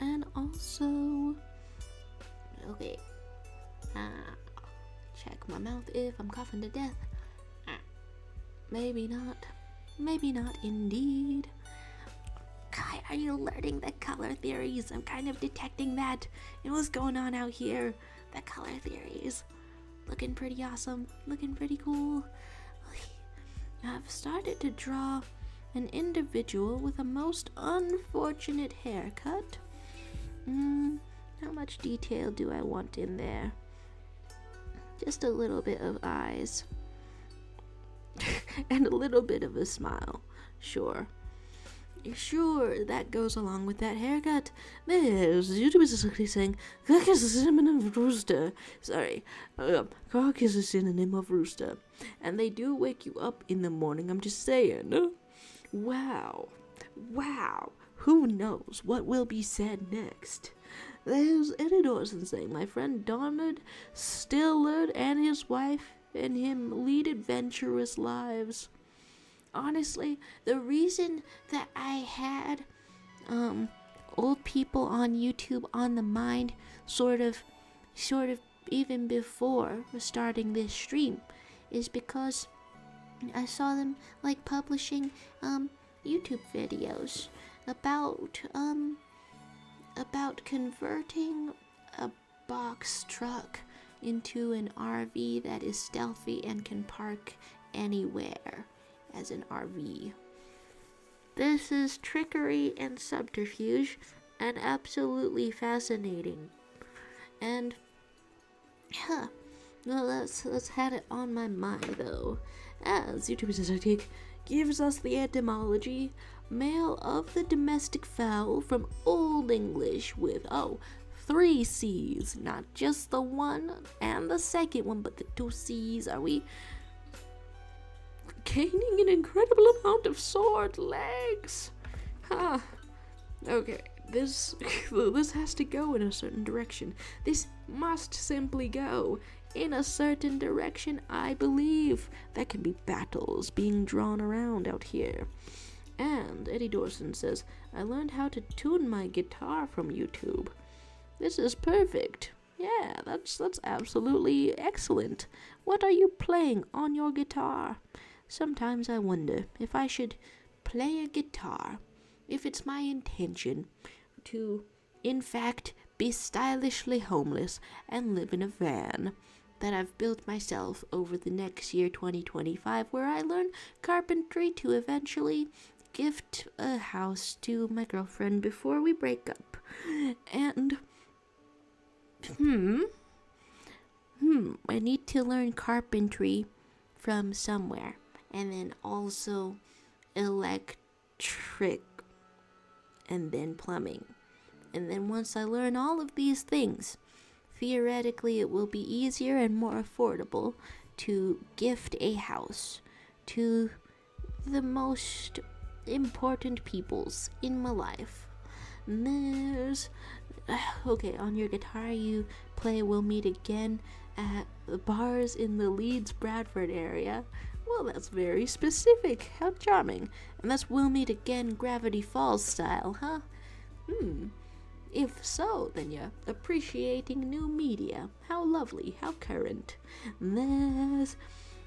And also, okay. Check my mouth if I'm coughing to death. Maybe not. Maybe not indeed. Kai, are you learning the color theories? I'm kind of detecting that. And what's going on out here? The color theories. Looking pretty awesome. Looking pretty cool. I've started to draw an individual with a most unfortunate haircut. How much detail do I want in there? Just a little bit of eyes. And a little bit of a smile. Sure, that goes along with that haircut. YouTube is actually saying, cock is a synonym of rooster. Sorry, cock is a synonym of rooster. And they do wake you up in the morning, I'm just saying. Wow. Who knows what will be said next? There's Eddie Dawson saying, my friend Donald Stillard and his wife and him lead adventurous lives. Honestly, the reason that I had old people on YouTube on the mind sort of even before starting this stream is because I saw them like publishing YouTube videos about converting a box truck into an RV that is stealthy and can park anywhere as an RV. This is trickery and subterfuge and absolutely fascinating. And well, let's had it on my mind though. As YouTube Statistic gives us the etymology, male of the domestic fowl from Old English with 3 C's, not just the one and the second one, but the 2 C's. Are we gaining an incredible amount of sword legs? Okay, this has to go in a certain direction. This must simply go in a certain direction. I believe there can be battles being drawn around out here. And Eddie Dawson says, I learned how to tune my guitar from YouTube. This is perfect. Yeah, that's absolutely excellent. What are you playing on your guitar? Sometimes I wonder if I should play a guitar, if it's my intention to, in fact, be stylishly homeless and live in a van that I've built myself over the next year, 2025, where I learn carpentry to eventually gift a house to my girlfriend before we break up. And I need to learn carpentry from somewhere, and then also electric, and then plumbing. And then once I learn all of these things, theoretically it will be easier and more affordable to gift a house to the most important peoples in my life. And there's okay, on your guitar you play We'll Meet Again, at the bars in the Leeds Bradford area. Well, that's very specific. How charming. And that's we'll meet again Gravity Falls style, huh? If so, then you're appreciating new media. How lovely, how current. There's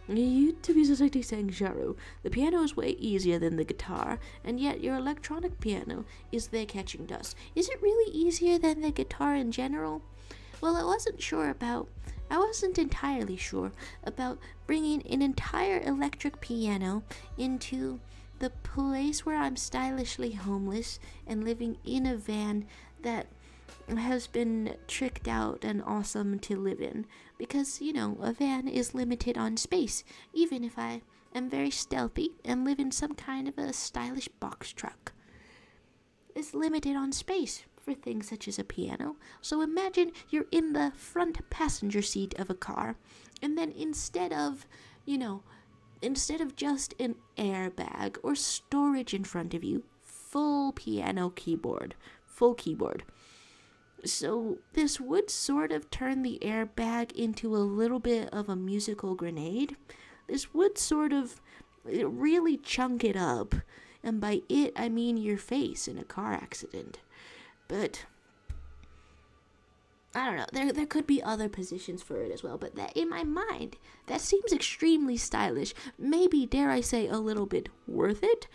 YouTube Society saying, Jaro, the piano is way easier than the guitar, and yet your electronic piano is there catching dust. Is it really easier than the guitar in general? Well, I wasn't entirely sure about bringing an entire electric piano into the place where I'm stylishly homeless and living in a van that has been tricked out and awesome to live in. Because, a van is limited on space, even if I am very stealthy and live in some kind of a stylish box truck. It's limited on space for things such as a piano. So imagine you're in the front passenger seat of a car, and then instead of just an airbag or storage in front of you, full piano keyboard. Full keyboard. So this would sort of turn the airbag into a little bit of a musical grenade. This would sort of really chunk it up. And by it, I mean your face in a car accident. But I don't know. There could be other positions for it as well. But that, in my mind, that seems extremely stylish. Maybe, dare I say, a little bit worth it.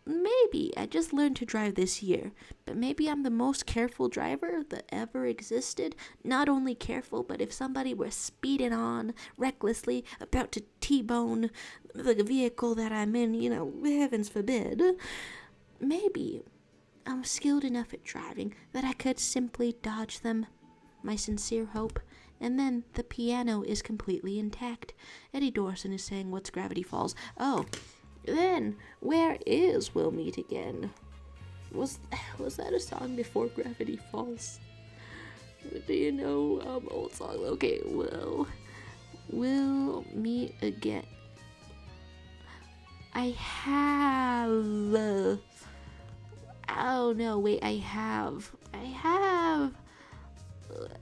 Maybe I just learned to drive this year, but maybe I'm the most careful driver that ever existed. Not only careful, but if somebody were speeding on recklessly, about to T-bone the vehicle that I'm in, heavens forbid, maybe I'm skilled enough at driving that I could simply dodge them. My sincere hope. And then the piano is completely intact. Eddie Dorson is saying, what's Gravity Falls? Oh, then, where is We'll Meet Again? Was that a song before Gravity Falls? Do you know, old song? Okay, well, We'll Meet Again. I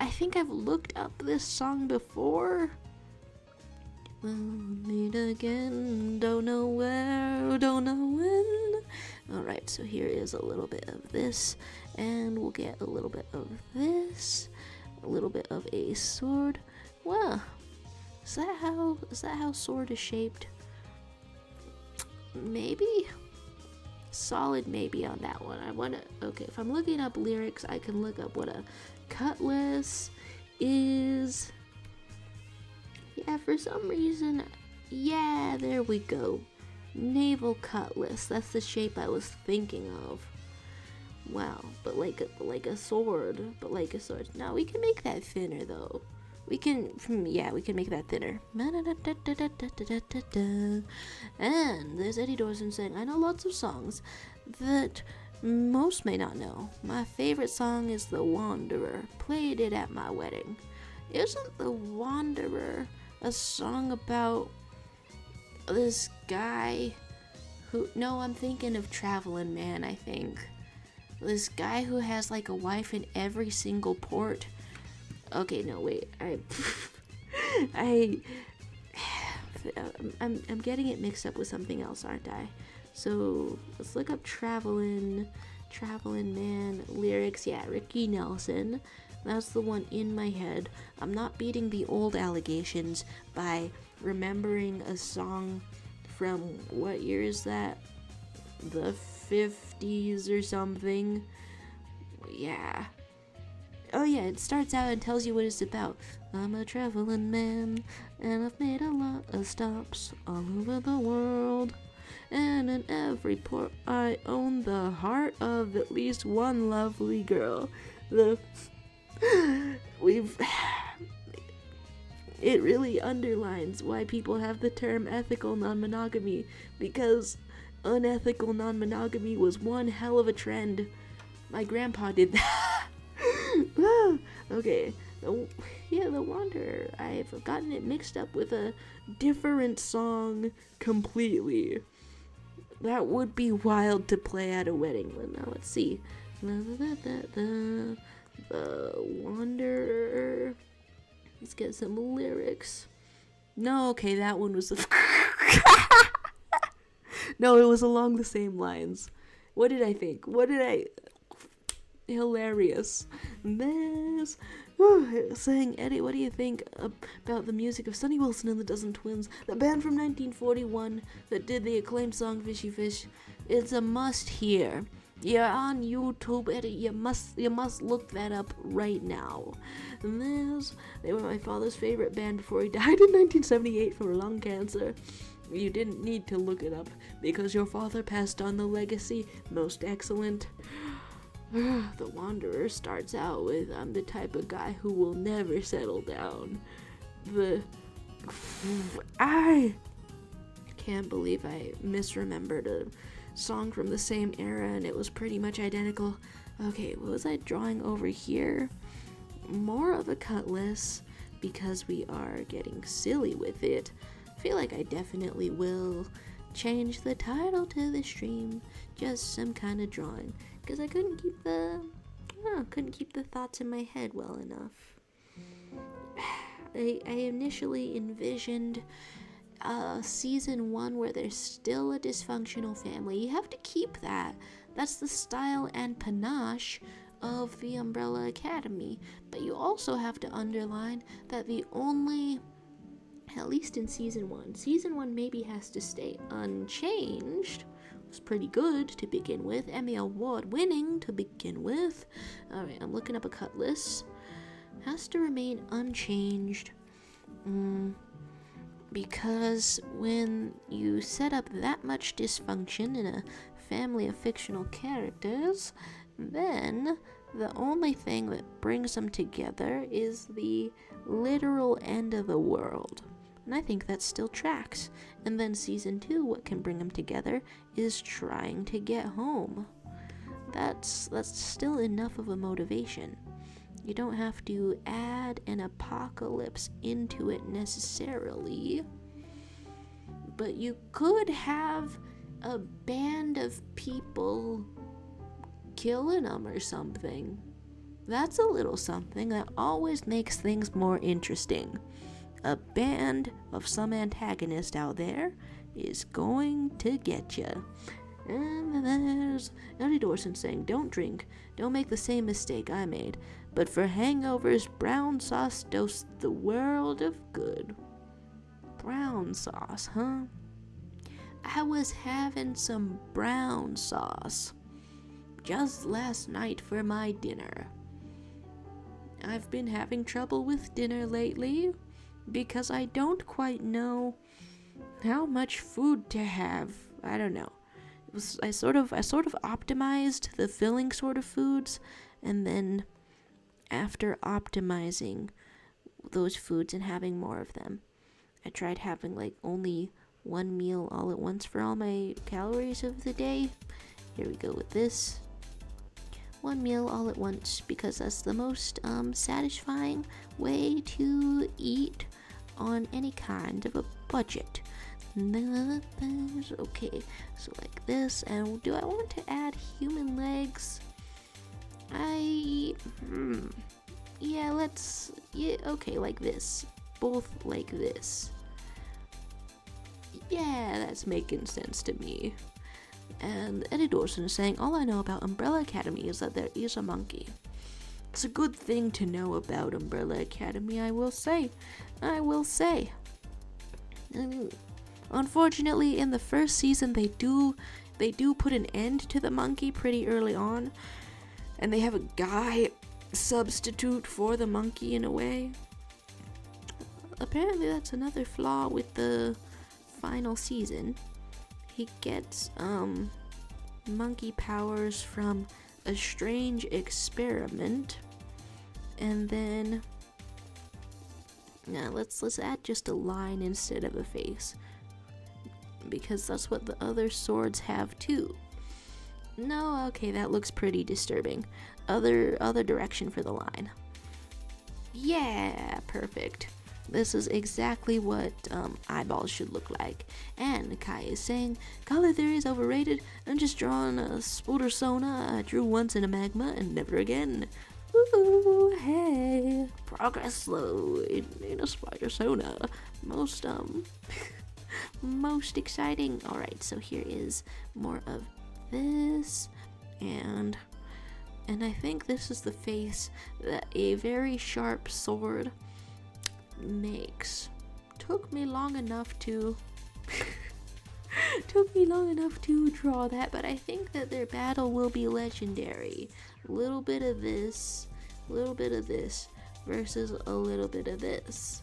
think I've looked up this song before. We'll meet again, don't know where, don't know when. Alright, so here is a little bit of this, and we'll get a little bit of this, a little bit of a sword. Well, is that how sword is shaped? Maybe? Solid maybe on that one. Okay, if I'm looking up lyrics, I can look up what a cutlass is. Yeah, for some reason, yeah, there we go. Naval cutlass, that's the shape I was thinking of. Wow, but like a sword. Now we can make that thinner though. We can make that thinner. And there's Eddie Dorson saying, I know lots of songs that most may not know. My favorite song is The Wanderer. Played it at my wedding. Isn't The Wanderer a song about this guy who... No, I'm thinking of Travelin' Man, I think. This guy who has like a wife in every single port. Okay, no, wait. I'm getting it mixed up with something else, aren't I? So let's look up Travelin' Man lyrics. Yeah, Ricky Nelson. That's the one in my head. I'm not beating the old allegations by remembering a song from, what year is that? The 50s or something. Yeah. Oh yeah, it starts out and tells you what it's about. I'm a traveling man, and I've made a lot of stops all over the world. And in every port I own the heart of at least one lovely girl. It really underlines why people have the term ethical non-monogamy, because unethical non-monogamy was one hell of a trend. My grandpa did that. Okay, The Wanderer. I've gotten it mixed up with a different song completely. That would be wild to play at a wedding. Now let's see. The Wanderer. Let's get some lyrics. No, okay, that one was no, it was along the same lines. What did I think? Hilarious. This saying, Eddie, what do you think about the music of Sonny Wilson and the Dozen Twins, the band from 1941 that did the acclaimed song Fishy Fish? It's a must hear. You're on YouTube, Eddie. You must look that up right now. And they were my father's favorite band before he died in 1978 from lung cancer. You didn't need to look it up because your father passed on the legacy. Most excellent. The Wanderer starts out with, I'm the type of guy who will never settle down. I can't believe I misremembered a song from the same era and it was pretty much identical. Okay, what was I drawing over here? More of a cutlass because we are getting silly with it. I feel like I definitely will change the title to the stream. Just some kind of drawing. Because I couldn't keep the thoughts in my head well enough. I initially envisioned season 1 where there's still a dysfunctional family. You have to keep that. That's the style and panache of the Umbrella Academy. But you also have to underline that the only, at least in season 1 maybe has to stay unchanged. Was pretty good to begin with, Emmy Award winning to begin with. Alright, I'm looking up a cut list. Has to remain unchanged. Because when you set up that much dysfunction in a family of fictional characters, then the only thing that brings them together is the literal end of the world. And I think that still tracks. And then season 2, what can bring them together is trying to get home. That's still enough of a motivation. You don't have to add an apocalypse into it necessarily. But you could have a band of people killing them or something. That's a little something that always makes things more interesting. A band of some antagonist out there is going to get you. And there's Ellie Dorson saying, don't drink. Don't make the same mistake I made. But for hangovers, brown sauce dosed the world of good. Brown sauce, huh? I was having some brown sauce just last night for my dinner. I've been having trouble with dinner lately because I don't quite know how much food to have. I don't know. I sort of optimized the filling sort of foods, and then after optimizing those foods and having more of them, I tried having like only one meal all at once for all my calories of the day. Here we go with this. One meal all at once, because that's the most satisfying way to eat on any kind of a budget. Okay, so like this, and do I want to add human legs? Okay, like this. Both like this. Yeah, that's making sense to me. And Eddie Dorson is saying, all I know about Umbrella Academy is that there is a monkey. It's a good thing to know about Umbrella Academy, I will say. Unfortunately, in the first season, they do put an end to the monkey pretty early on. And they have a guy substitute for the monkey in a way. Apparently, that's another flaw with the final season. He gets monkey powers from a strange experiment, and then let's add just a line instead of a face, because that's what the other swords have too. No, okay, that looks pretty disturbing. Other direction for the line. Yeah, perfect. This is exactly what eyeballs should look like. And Kai is saying, color theory is overrated. I'm just drawing a Spoodersona I drew once in a magma and never again. Ooh, hey, progress slow in a spider persona. Most most exciting. All right, so here is more of this, and I think this is the face that a very sharp sword makes. Took me long enough to draw that, but I think that their battle will be legendary. A little bit of this versus a little bit of this.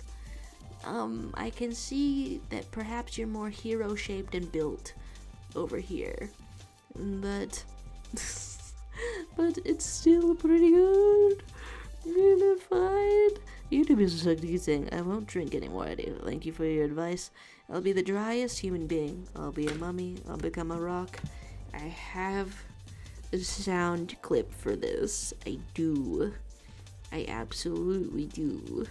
I can see that perhaps you're more hero shaped and built over here, but but it's still pretty good. Unified. YouTube is succeeding. I won't drink anymore. Thank you for your advice. I'll be the driest human being. I'll be a mummy. I'll become a rock. I have a sound clip for this. I do. I absolutely do.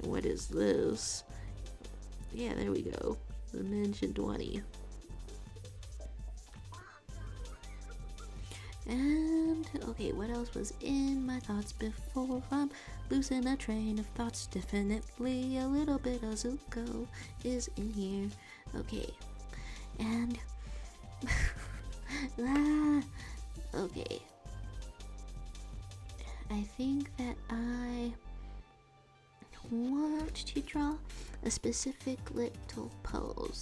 What is this? Yeah, there we go. Dimension 20. And, okay, what else was in my thoughts before? I'm losing a train of thoughts. Definitely a little bit of Zuko is in here. Okay. And, okay. I think that I want to draw a specific little pose.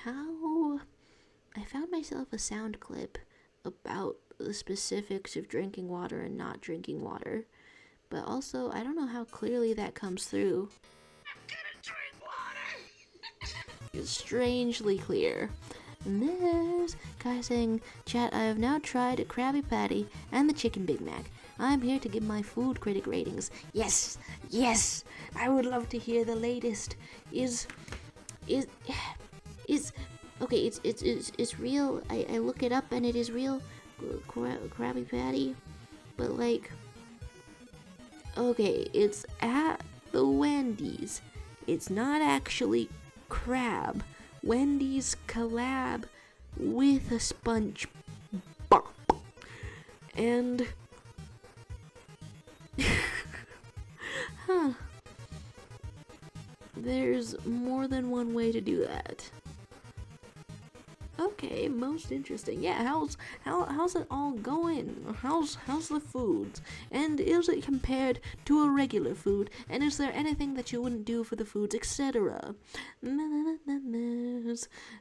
How I found myself a sound clip about the specifics of drinking water and not drinking water, but also I don't know how clearly that comes through. I'm gonna drink water. It's strangely clear. And there's Kai saying, "Chat, I have now tried a Krabby Patty and the Chicken Big Mac. I'm here to give my food critic ratings." Yes, I would love to hear the latest. Is okay, it's real. I look it up and it is real. Krabby Patty, but like, okay, it's at the Wendy's. It's not actually crab. Wendy's collab with a sponge bob, and there's more than one way to do that. Okay, most interesting. Yeah, how's it all going? How's the food? And is it compared to a regular food? And is there anything that you wouldn't do for the foods, etc.?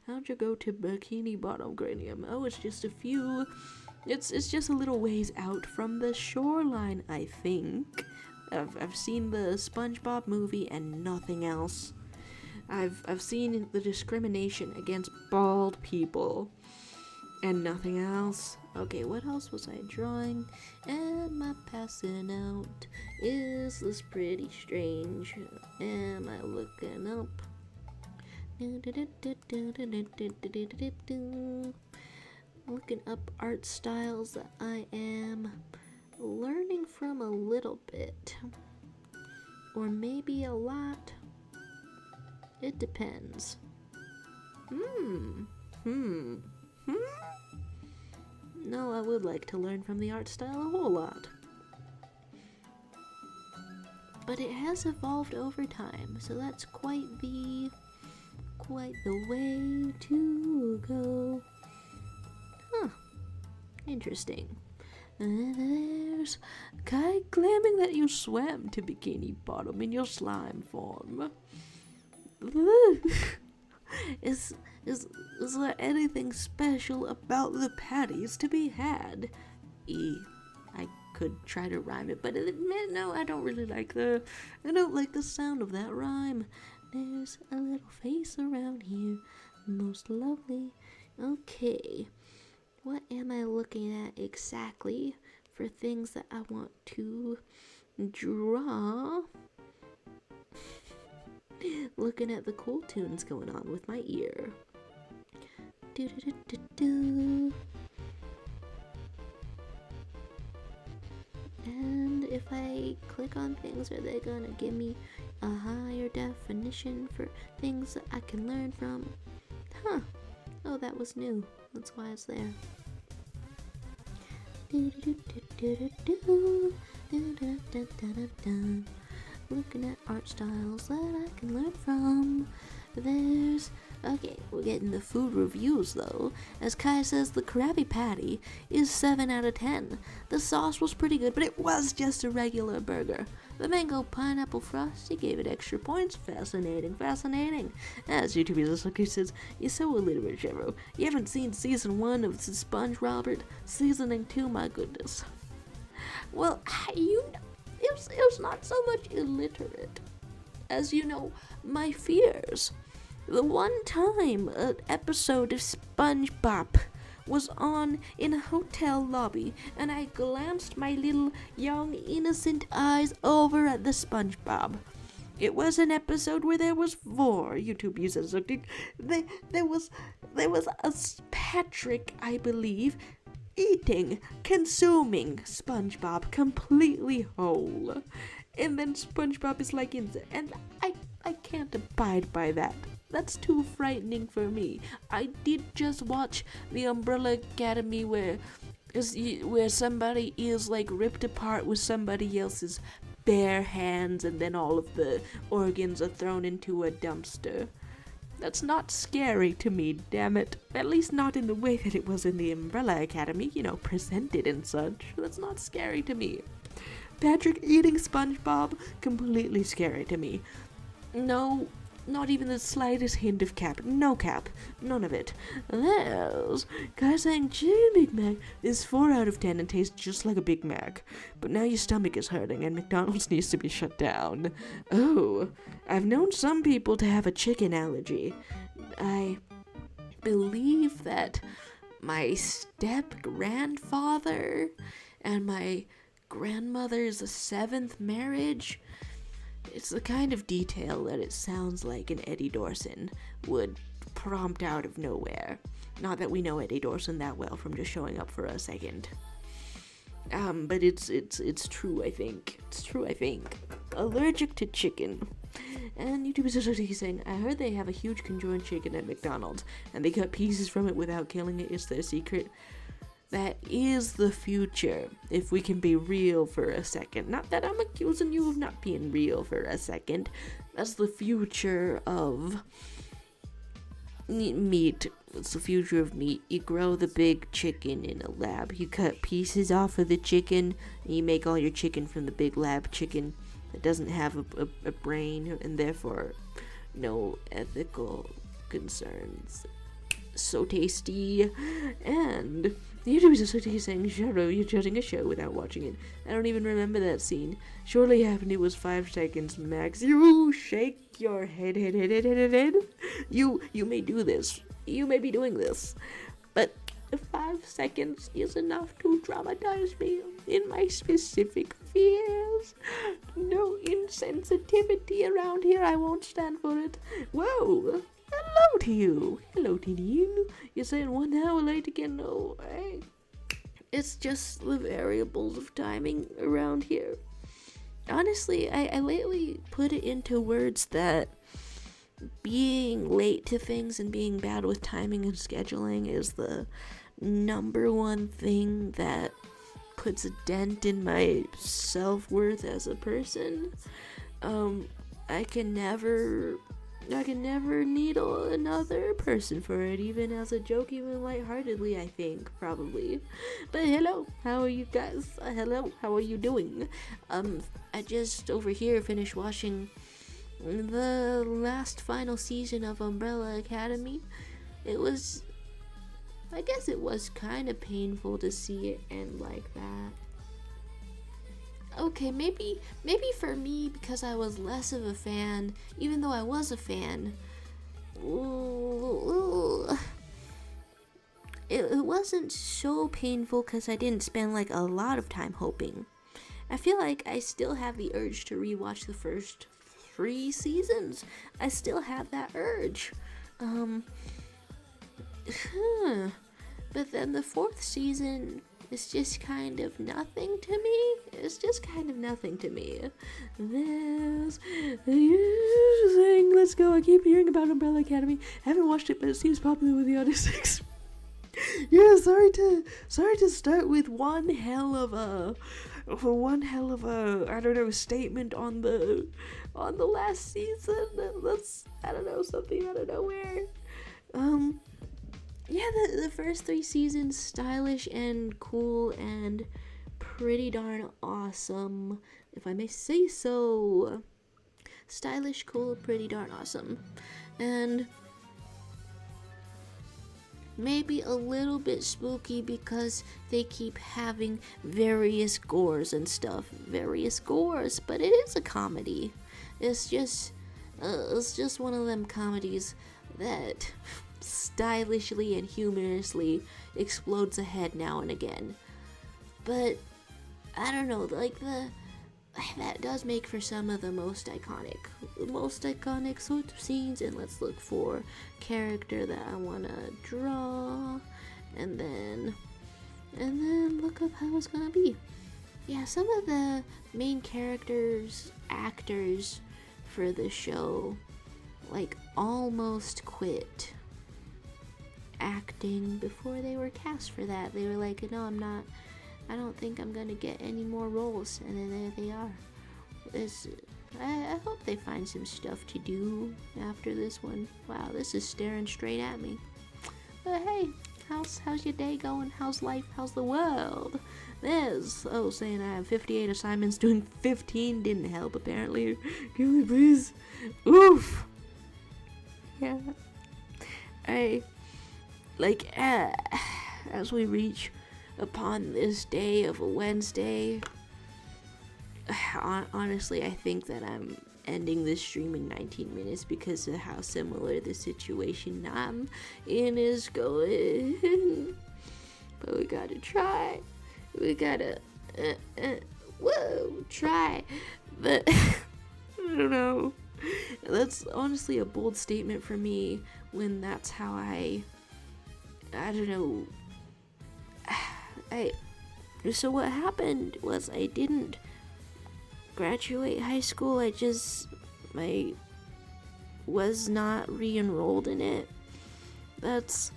How'd you go to Bikini Bottom Cranium? Oh, it's just a few. It's just a little ways out from the shoreline, I think. I've seen the SpongeBob movie and nothing else. I've seen the discrimination against bald people and nothing else. Okay, what else was I drawing? Am I passing out? Is this pretty strange? Am I looking up? Looking up art styles that I am learning from a little bit, or maybe a lot. It depends. No, I would like to learn from the art style a whole lot. But it has evolved over time, so that's quite the way to go. Huh. Interesting. And there's Kai claiming that you swam to Bikini Bottom in your slime form. Is there anything special about the patties to be had? I could try to rhyme it, but no, I don't like the sound of that rhyme. There's a little face around here, most lovely. Okay, what am I looking at exactly for things that I want to draw? Looking at the cool tunes going on with my ear. And if I click on things, are they gonna give me a higher definition for things that I can learn from? Huh. Oh, that was new. That's why it's there. Looking at art styles that I can learn from. Okay, we're getting the food reviews though. As Kai says, the Krabby Patty is 7 out of 10. The sauce was pretty good, but it was just a regular burger. The Mango Pineapple Frosty gave it extra points. Fascinating. As YouTube user says, you're so illiterate, Jero. You haven't seen season 1 of the Sponge Robert? Seasoning 2, my goodness. Well, it's not so much illiterate as, my fears. The one time an episode of SpongeBob was on in a hotel lobby, and I glanced my little young innocent eyes over at the SpongeBob. It was an episode where there was 4 YouTube users. There was a Patrick, I believe, consuming SpongeBob completely whole. And then SpongeBob is like in there, and I can't abide by that. That's too frightening for me. I did just watch the Umbrella Academy where somebody is like ripped apart with somebody else's bare hands, and then all of the organs are thrown into a dumpster. That's not scary to me, damn it. At least not in the way that it was in the Umbrella Academy, presented and such. That's not scary to me. Patrick eating SpongeBob, completely scary to me. No, not even the slightest hint of cap. No cap. None of it. There's guy saying Chicken Big Mac is 4 out of 10 and tastes just like a Big Mac. But now your stomach is hurting and McDonald's needs to be shut down. Oh, I've known some people to have a chicken allergy. I believe that my step-grandfather and my grandmother's 7th marriage, it's the kind of detail that it sounds like an Eddie Dorson would prompt out of nowhere. Not that we know Eddie Dorson that well from just showing up for a second. But it's true, I think. It's true, I think. Allergic to chicken. And YouTube is also saying, I heard they have a huge conjoined chicken at McDonald's, and they cut pieces from it without killing it. It's their secret. That is the future, if we can be real for a second. Not that I'm accusing you of not being real for a second. That's the future of meat. It's the future of meat. You grow the big chicken in a lab. You cut pieces off of the chicken, and you make all your chicken from the big lab chicken that doesn't have a brain, and therefore no ethical concerns. So tasty. And the YouTubers are so saying, Sharo, you're judging a show without watching it. I don't even remember that scene. Surely happened it was 5 seconds max. You shake your head. You may do this. You may be doing this. But 5 seconds is enough to traumatize me in my specific fears. No insensitivity around here. I won't stand for it. Whoa. Hello to you. Hello, Tini. You're saying 1 hour late again? No, it's just the variables of timing around here. Honestly, I lately put it into words that being late to things and being bad with timing and scheduling is the number one thing that puts a dent in my self-worth as a person. I can never needle another person for it, even as a joke, even lightheartedly, I think, probably. But hello, how are you guys? Hello, how are you doing? I just over here finished watching the last final season of Umbrella Academy. I guess it was kind of painful to see it end like that. Okay, maybe for me, because I was less of a fan, even though I was a fan, it wasn't so painful because I didn't spend a lot of time hoping. I feel like I still have the urge to rewatch the first 3 seasons. I still have that urge. But then the 4th season it's just kind of nothing to me. It's just kind of nothing to me. There's the thing. Let's go. I keep hearing about Umbrella Academy. I haven't watched it, but it seems popular with the autistics. Yeah, sorry to start with one hell of a I don't know, statement on the last season. That's, I don't know, something out of nowhere. Yeah, the first 3 seasons, stylish and cool and pretty darn awesome, if I may say so. Stylish, cool, pretty darn awesome. And maybe a little bit spooky because they keep having various gores and stuff. Various gores, but it is a comedy. It's just one of them comedies that stylishly and humorously explodes ahead now and again. But I don't know, like that does make for some of the most iconic sort of scenes. And let's look for character that I want to draw, and then look up how it's gonna be. Yeah, some of the main actors for the show, like, almost quit acting before they were cast for that. They were like, no, I don't think I'm gonna get any more roles. And then there they are. I hope they find some stuff to do after this one. Wow, this is staring straight at me. But hey, how's your day going? How's life? How's the world? Saying I have 58 assignments, doing 15 didn't help apparently. Give me please. Oof. Yeah. As we reach upon this day of a Wednesday, honestly, I think that I'm ending this stream in 19 minutes because of how similar the situation I'm in is going. But we gotta try. We gotta, try. But, I don't know. That's honestly a bold statement for me when that's how I don't know. So what happened was I didn't graduate high school. I was not re-enrolled in it. That's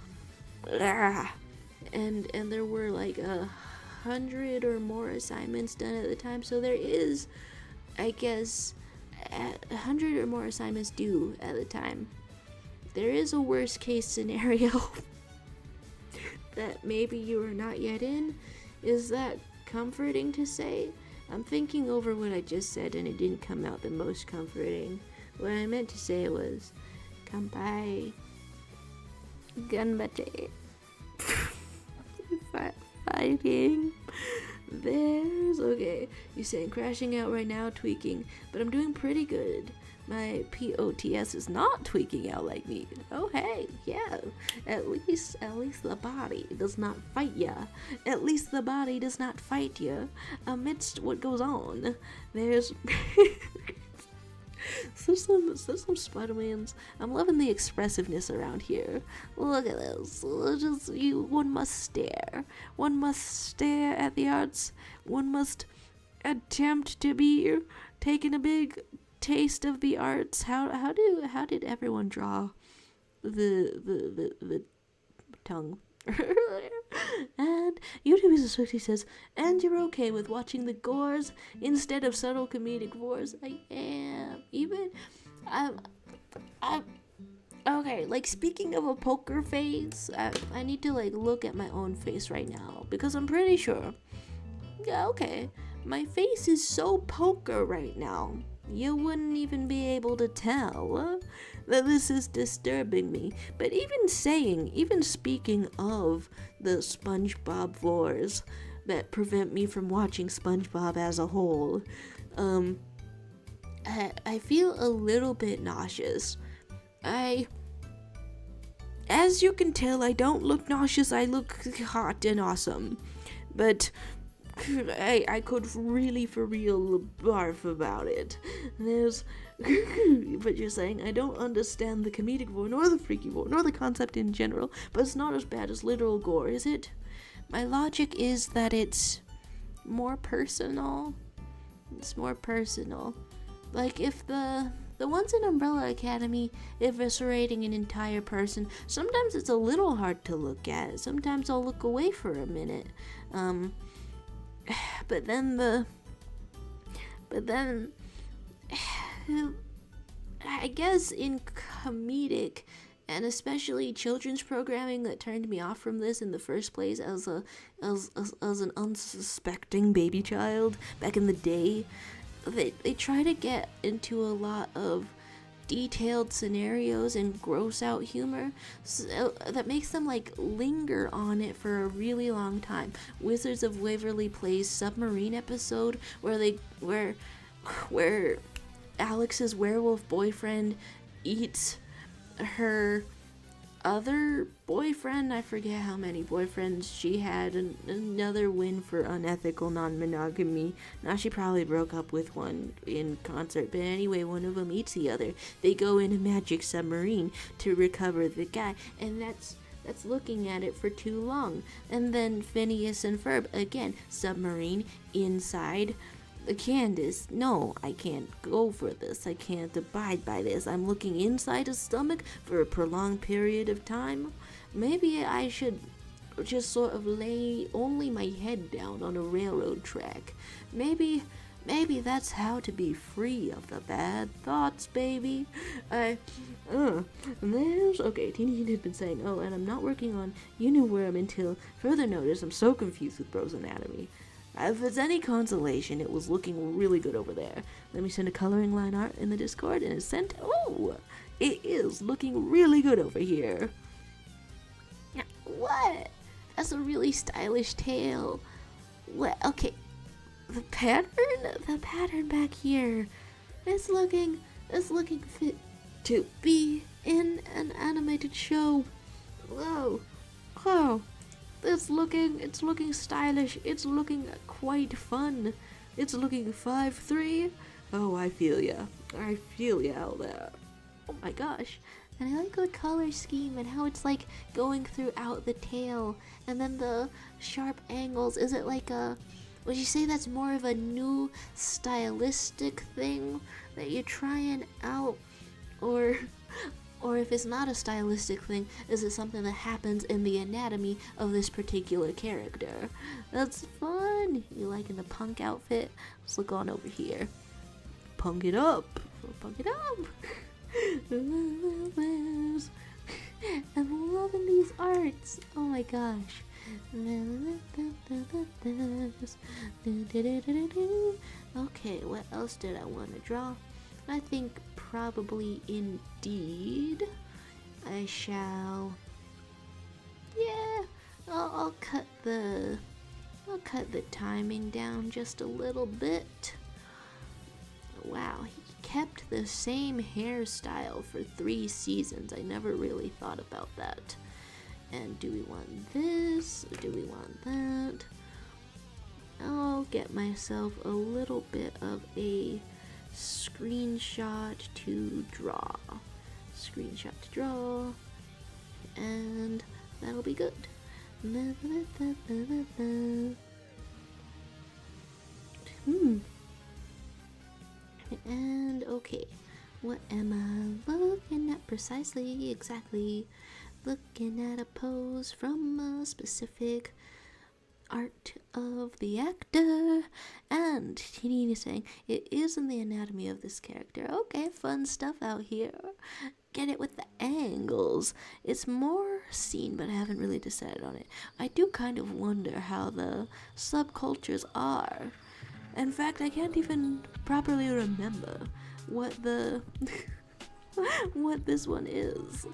and there were like 100 or more assignments done at the time, so there is, I guess, 100 or more assignments due at the time. There is a worst case scenario that maybe you are not yet in. Is that comforting to say? I'm thinking over what I just said and it didn't come out the most comforting. What I meant to say was, Kanpai. Ganbache. Fighting. Okay. You're saying crashing out right now, tweaking, but I'm doing pretty good. My POTS is not tweaking out like me. Oh hey, yeah. At least the body does not fight ya. At least the body does not fight ya amidst what goes on. There's some Spider-Mans. I'm loving the expressiveness around here. Look at this. One must stare. One must stare at the arts. One must attempt to be taking a big taste of the arts. How did everyone draw the tongue? And YouTube is a he says, and you're okay with watching the gores instead of subtle comedic wars. I am. Even I'm okay, like, speaking of a poker face, I need to like look at my own face right now because I'm pretty sure, yeah, okay, my face is so poker right now. You wouldn't even be able to tell that this is disturbing me. But even speaking of the SpongeBob wars that prevent me from watching SpongeBob as a whole, I feel a little bit nauseous. As you can tell, I don't look nauseous, I look hot and awesome. But I could really for real barf about it. But you're saying, I don't understand the comedic gore, nor the freaky gore, nor the concept in general, but it's not as bad as literal gore, is it? my logic is that it's more personal. It's more personal. Like, if the ones in Umbrella Academy eviscerating an entire person, sometimes it's a little hard to look at. Sometimes I'll look away for a minute. But then I guess in comedic and especially children's programming that turned me off from this in the first place as an unsuspecting baby child back in the day, they try to get into a lot of detailed scenarios and gross out humor, so that makes them like linger on it for a really long time. Wizards of Waverly Place submarine episode where Alex's werewolf boyfriend eats her other boyfriend. I forget how many boyfriends she had. Another win for unethical non-monogamy. Now she probably broke up with one in concert, but anyway, one of them eats the other. They go in a magic submarine to recover the guy, and that's looking at it for too long. And then Phineas and Ferb, again, submarine, inside. Candace, no, I can't go for this. I can't abide by this. I'm looking inside a stomach for a prolonged period of time. Maybe I should just sort of lay only my head down on a railroad track. Maybe that's how to be free of the bad thoughts, baby. Okay, Teeny had been saying, oh, and I'm not working on You Knew Worm until further notice. I'm so confused with Bros Anatomy. If it's any consolation, it was looking really good over there. Let me send a coloring line art in the Discord, and it's sent. Oh, it is looking really good over here. What? That's a really stylish tail. What? Okay, the pattern back here. It's looking fit to be in an animated show. Whoa. It's looking stylish. It's looking quite fun. It's looking 5'3". Oh, I feel ya out there. Oh my gosh. And I like the color scheme and how it's like going throughout the tail. And then the sharp angles. Is it like would you say that's more of a new stylistic thing that you're trying out? Or if it's not a stylistic thing, is it something that happens in the anatomy of this particular character? That's fun! You liking the punk outfit? Let's look on over here. Punk it up! Punk it up! I'm loving these arts! Oh my gosh. Okay, what else did I want to draw? I think probably indeed I shall. Yeah, I'll cut the timing down just a little bit. Wow, he kept the same hairstyle for 3 seasons. I never really thought about that. And do we want this? Or do we want that? I'll get myself a little bit of a screenshot to draw, and that'll be good. And okay, what am I looking at precisely? Exactly, looking at a pose from a specific art of the actor. And Tini is saying it is in the anatomy of this character. Okay, fun stuff out here. Get it with the angles. It's more seen, but I haven't really decided on it. I do kind of wonder how the subcultures are. In fact, I can't even properly remember what what this one is,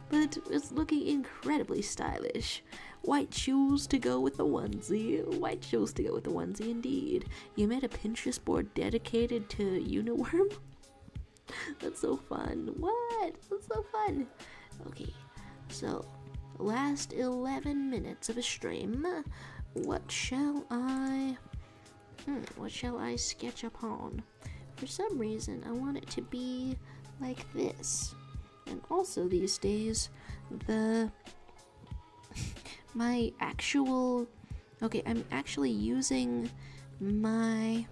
but it's looking incredibly stylish. White shoes to go with the onesie. White shoes to go with the onesie, indeed. You made a Pinterest board dedicated to Uniworm? That's so fun. What? That's so fun. Okay, so last 11 minutes of a stream. What shall I sketch upon? For some reason, I want it to be like this. And also these days, my actual Okay, I'm actually using my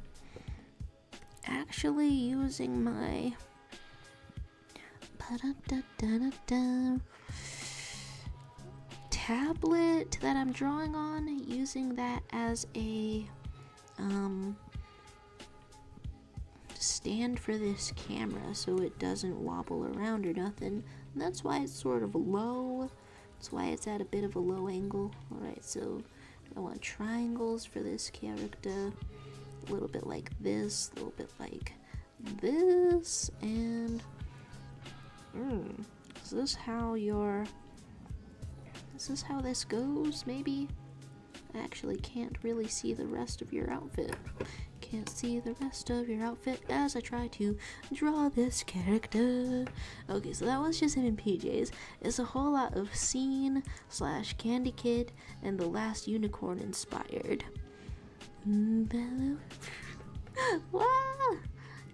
tablet that I'm drawing on, using that as a stand for this camera so it doesn't wobble around or nothing. And that's why it's sort of low. That's why it's at a bit of a low angle. Alright, so I want triangles for this character. A little bit like this, a little bit like this, and is this how this goes, maybe? I actually can't really see the rest of your outfit. Can't see the rest of your outfit as I try to draw this character. Okay, so that was just him in PJs. It's a whole lot of Scene / Candy Kid and The Last Unicorn inspired. Wow!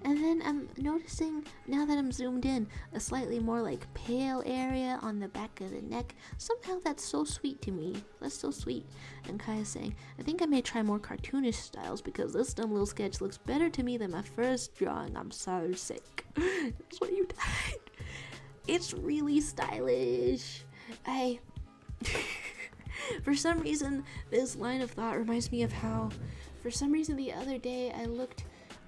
And then I'm noticing, now that I'm zoomed in, a slightly more like pale area on the back of the neck. Somehow that's so sweet to me. That's so sweet. I'm kind of saying, I think I may try more cartoonish styles because this dumb little sketch looks better to me than my first drawing. I'm so sick. That's what you died. It's really stylish. For some reason, this line of thought reminds me of how, for some reason the other day, I looked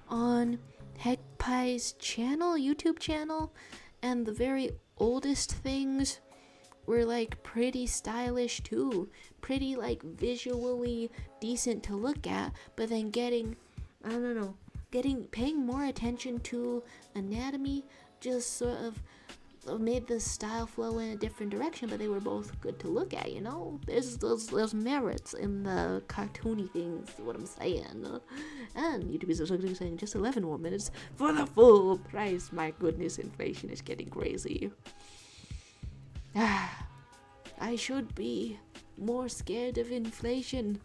on Heckpie's channel, YouTube channel, and the very oldest things were like pretty stylish too. Pretty like visually decent to look at, but then paying more attention to anatomy just sort of made the style flow in a different direction, but they were both good to look at, you know? There's merits in the cartoony things, what I'm saying. And YouTube is also saying just 11 more minutes for the full price. My goodness, inflation is getting crazy. I should be more scared of inflation.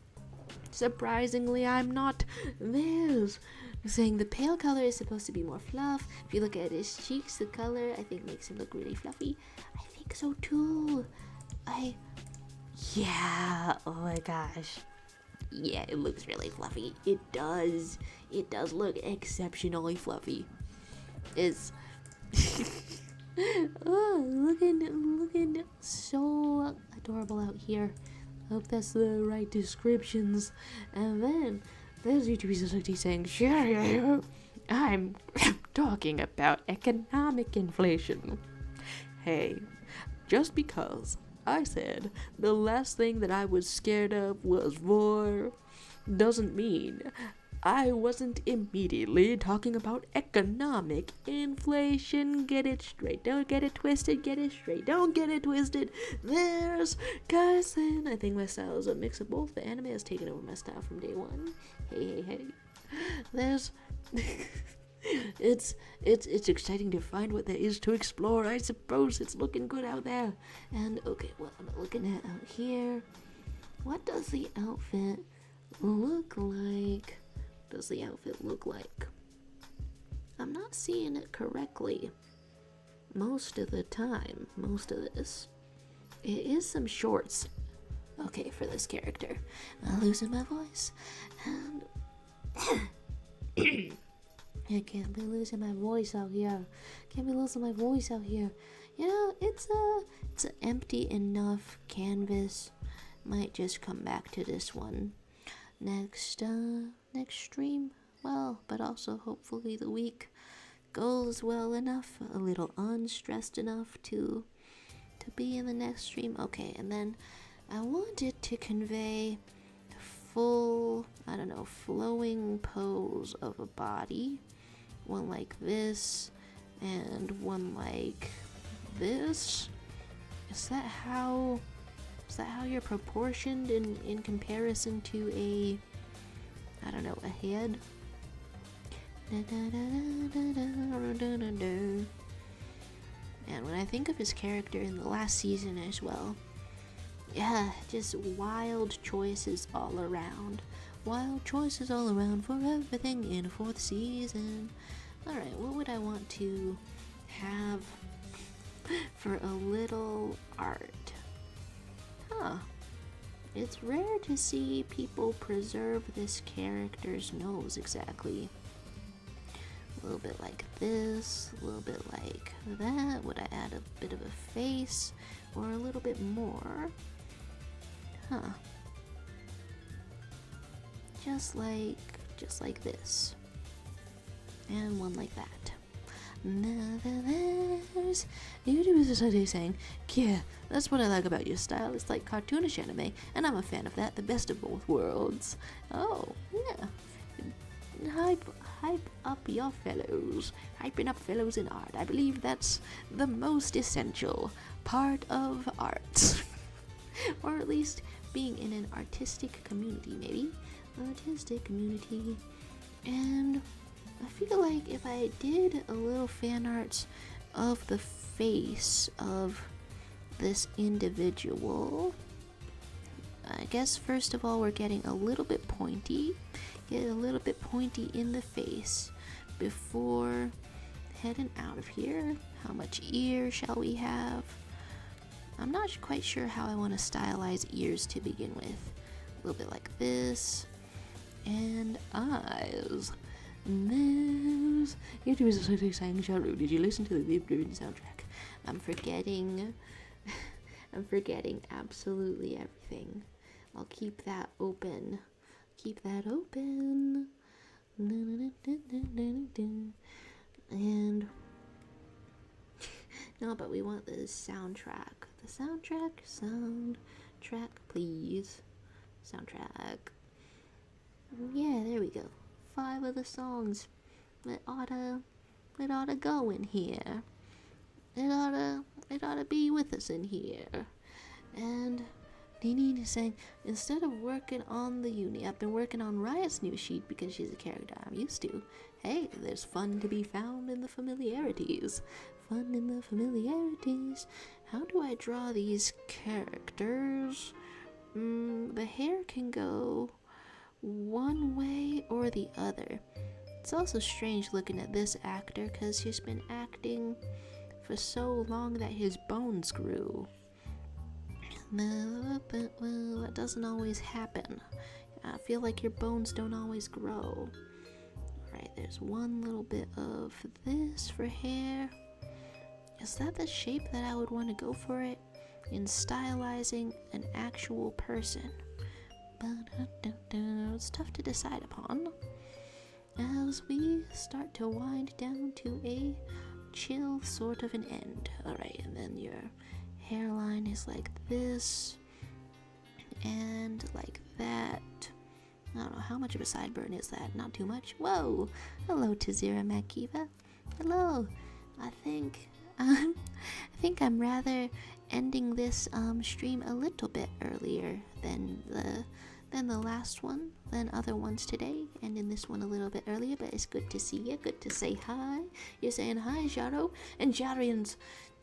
Surprisingly, I'm not. There's saying the pale color is supposed to be more fluff. If you look at his cheeks, the color I think makes him look really fluffy. I think so too. Yeah, oh my gosh. Yeah, it looks really fluffy. It does look exceptionally fluffy. It's oh, looking so adorable out here. Hope that's the right descriptions. And then there's YouTube saying, sure, I'm talking about economic inflation. Hey, just because I said the last thing that I was scared of was war doesn't mean I wasn't immediately talking about economic inflation. Get it straight, don't get it twisted, get it straight, don't get it twisted. There's Carson. I think my style is a mix of both. The anime has taken over my style from day one. Hey. There's it's exciting to find what there is to explore. I suppose it's looking good out there. And okay, what I'm looking at out here. What does the outfit look like? I'm not seeing it correctly most of the time. Most of this, it is some shorts. Okay, for this character, I'm losing my voice, and I can't be losing my voice out here. You know, it's an empty enough canvas. Might just come back to this one next stream. Well, but also hopefully the week goes well enough, a little unstressed enough to be in the next stream. Okay, and then I wanted to convey the full, flowing pose of a body. One like this, and one like this. Is that how you're proportioned in comparison to a head? And when I think of his character in the last season as well, yeah, just wild choices all around. Wild choices all around for everything in a 4th season. Alright, what would I want to have for a little art? it's rare to see people preserve this character's nose exactly. A little bit like this, a little bit like that. Would I add a bit of a face or a little bit more? Huh. Just like this. And one like that. There's YouTubers saying, yeah, that's what I like about your style. It's like cartoonish anime, and I'm a fan of that. The best of both worlds. Oh, yeah. Hype up your fellows. Hyping up fellows in art. I believe that's the most essential part of art. Or at least being in an artistic community, maybe. Artistic community. And I feel like if I did a little fan art of the face of this individual, I guess first of all we're getting a little bit pointy. Get a little bit pointy in the face before heading out of here. How much ear shall we have? I'm not quite sure how I want to stylize ears to begin with. A little bit like this. And eyes. Nose. YouTubers are saying, Sharu, did you listen to the Driven soundtrack? I'm forgetting absolutely everything. I'll keep that open. Keep that open. And no, but we want the soundtrack. The soundtrack, please. Soundtrack. Yeah, there we go. 5 of the songs. It oughta go in here. It oughta be with us in here. And Nini is saying, instead of working on the uni, I've been working on Riot's new sheet because she's a character I'm used to. Hey, there's fun to be found in the familiarities. Fun in the familiarities. How do I draw these characters? The hair can go one way or the other. It's also strange looking at this actor because he's been acting for so long that his bones grew. Well, that doesn't always happen. I feel like your bones don't always grow. Alright, there's one little bit of this for hair. Is that the shape that I would want to go for it in stylizing an actual person? It's tough to decide upon as we start to wind down to a chill sort of an end. Alright, and then your hairline is like this and like that. I don't know how much of a sideburn is that. Not too much. Whoa! Hello, Tazira Makiva. Hello. I think I'm rather ending this stream a little bit earlier than the last one, than other ones today, and in this one a little bit earlier. But it's good to see you. Good to say hi. You're saying hi, Jaro, and Jarians.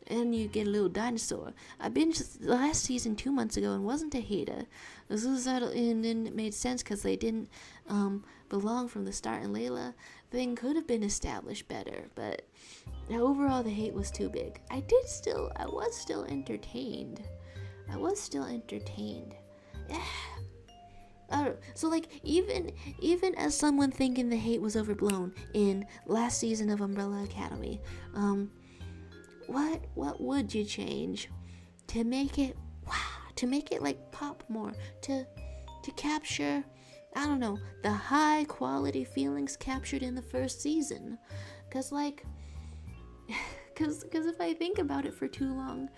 And you get a little dinosaur. I binged the last season 2 months ago and wasn't a hater. And it made sense because they didn't belong from the start, and Layla thing could have been established better, but overall the hate was too big. I was still entertained. Yeah. I don't know. So like even as someone thinking the hate was overblown in last season of Umbrella Academy, what would you change to make it like pop more, to capture, I don't know, the high quality feelings captured in the first season? Cause if I think about it for too long,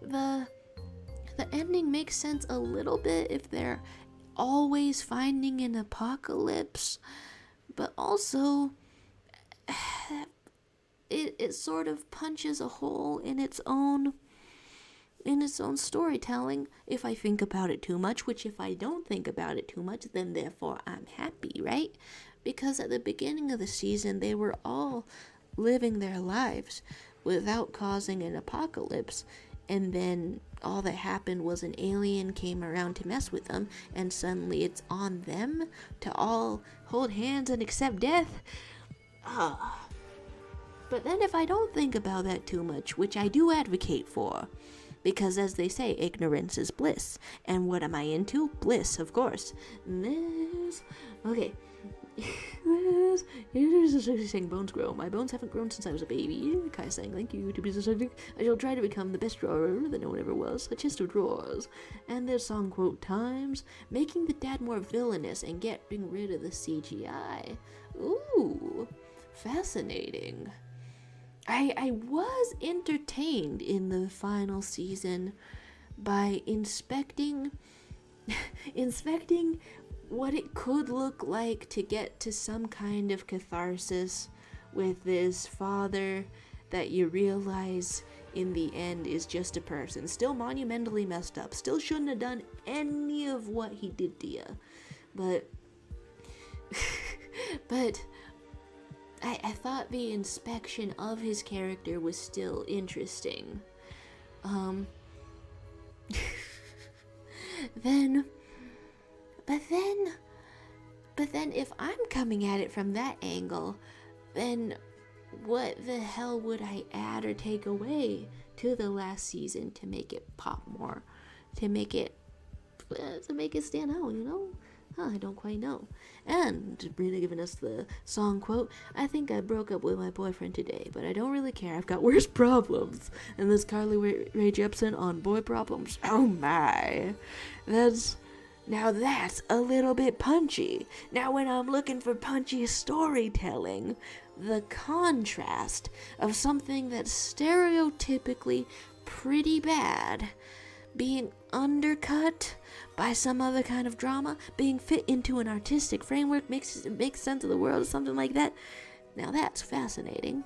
the ending makes sense a little bit if they're always finding an apocalypse, but also it sort of punches a hole in its own storytelling if I think about it too much, which if I don't think about it too much, then therefore I'm happy, right? Because at the beginning of the season, they were all living their lives without causing an apocalypse, and then all that happened was an alien came around to mess with them, and suddenly it's on them to all hold hands and accept death. But then if I don't think about that too much, which I do advocate for, Because as they say, ignorance is bliss. And what am I into? Bliss, of course. Okay. Here's saying bones grow. My bones haven't grown since I was a baby. Kai saying thank you to be so subject. I shall try to become the best drawer that no one ever was. A chest of drawers. And there's song quote times. Making the dad more villainous and getting rid of the CGI. Ooh. Fascinating. I was entertained in the final season by inspecting what it could look like to get to some kind of catharsis with this father that you realize in the end is just a person, still monumentally messed up, still shouldn't have done any of what he did to you, but I thought the inspection of his character was still interesting. But then if I'm coming at it from that angle, then what the hell would I add or take away to the last season to make it pop more, to make it stand out, you know? I don't quite know. And really giving us the song quote, I think I broke up with my boyfriend today, but I don't really care. I've got worse problems. And this Carly Rae Jepsen on boy problems. Oh my. That's a little bit punchy. Now when I'm looking for punchy storytelling, the contrast of something that's stereotypically pretty bad being undercut by some other kind of drama, being fit into an artistic framework, makes sense of the world or something like that. Now that's fascinating.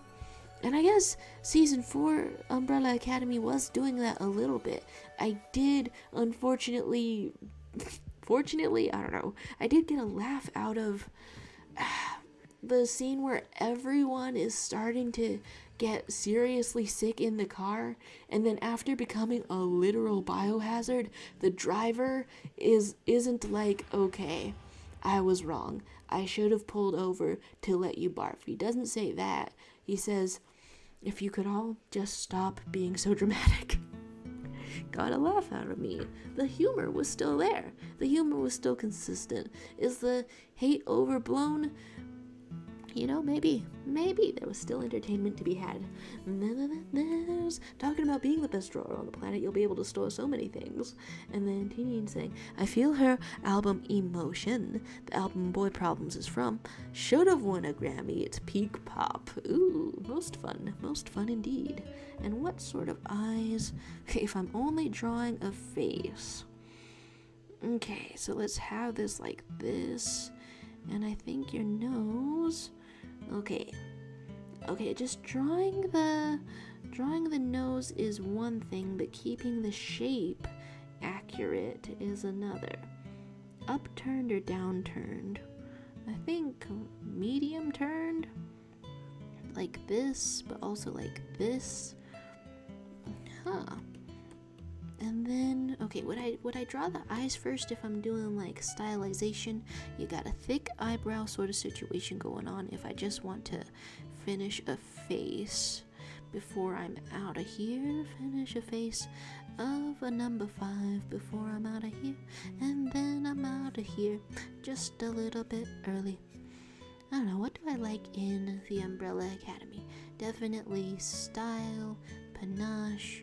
And I guess season 4 Umbrella Academy was doing that a little bit. I did, unfortunately, fortunately, I don't know, I did get a laugh out of the scene where everyone is starting to get seriously sick in the car, and then after becoming a literal biohazard, the driver isn't like, okay, I was wrong, I should have pulled over to let you barf. He doesn't say that. He says, if you could all just stop being so dramatic. Got a laugh out of me. The humor was still there. The humor was still consistent. Is the hate overblown? You know, maybe there was still entertainment to be had. There's talking about being the best drawer on the planet, you'll be able to store so many things. And then Teen saying, I feel her album Emotion, the album Boy Problems is from, should have won a Grammy. It's peak pop. Ooh, most fun indeed. And what sort of eyes if I'm only drawing a face? Okay, so let's have this like this. And I think your nose. Okay, just drawing the nose is one thing, but keeping the shape accurate is another. Upturned or downturned? I think medium turned, like this, but also like this. And then, okay, would I draw the eyes first if I'm doing like stylization? You got a thick eyebrow sort of situation going on if I just want to finish a face before I'm out of here. Finish a face of a number 5 before I'm out of here. And then I'm out of here just a little bit early. I don't know, what do I like in the Umbrella Academy? Definitely style, panache,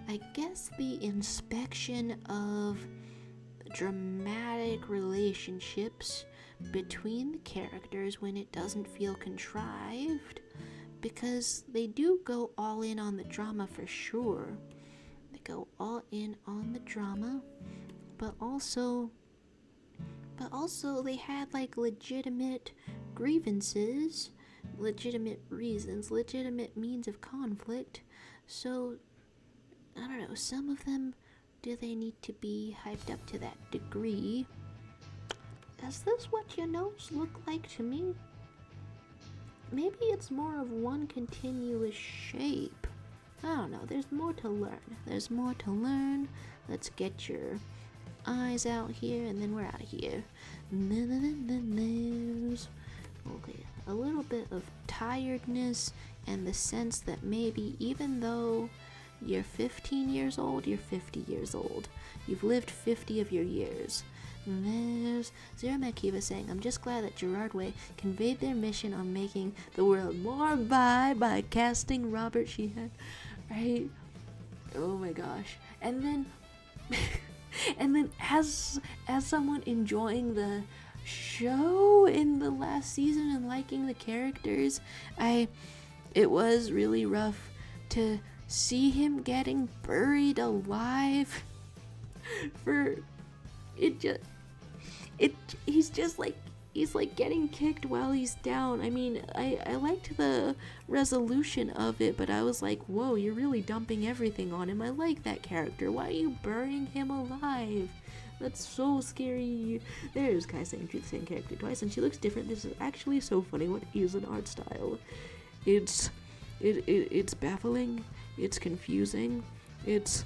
I guess the inspection of dramatic relationships between the characters when it doesn't feel contrived, because they do go all in on the drama for sure. They go all in on the drama, but also they had like legitimate grievances, legitimate reasons, legitimate means of conflict. So I don't know, some of them, do they need to be hyped up to that degree? Is this what your nose look like to me? Maybe it's more of one continuous shape. I don't know, there's more to learn. Let's get your eyes out here, and then we're out of here. Okay, a little bit of tiredness, and the sense that maybe even though You're 15 years old, you're 50 years old. You've lived 50 of your years. And there's Zero Makiva saying, I'm just glad that Gerard Way conveyed their mission on making the world more by casting Robert Sheehan. Right? Oh my gosh. And then and then as someone enjoying the show in the last season and liking the characters, it was really rough to see him getting buried alive. For it just he's like getting kicked while he's down. I mean, I liked the resolution of it, but I was like, whoa, you're really dumping everything on him. I like that character. Why are you burying him alive? That's so scary. There's Kai saying the same character twice, and she looks different. This is actually so funny. What is an art style? It's baffling. It's confusing. It's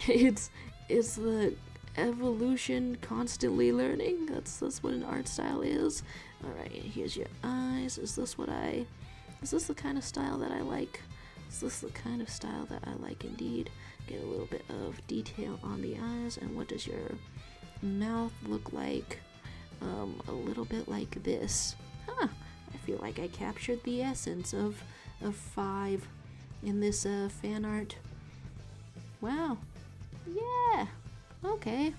the evolution, constantly learning. That's what an art style is. All right, here's your eyes. Is this the kind of style that I like? Is this the kind of style that I like indeed? Get a little bit of detail on the eyes. And what does your mouth look like? A little bit like this. Huh. I feel like I captured the essence of 5 in this fan art. Wow. Yeah. Okay.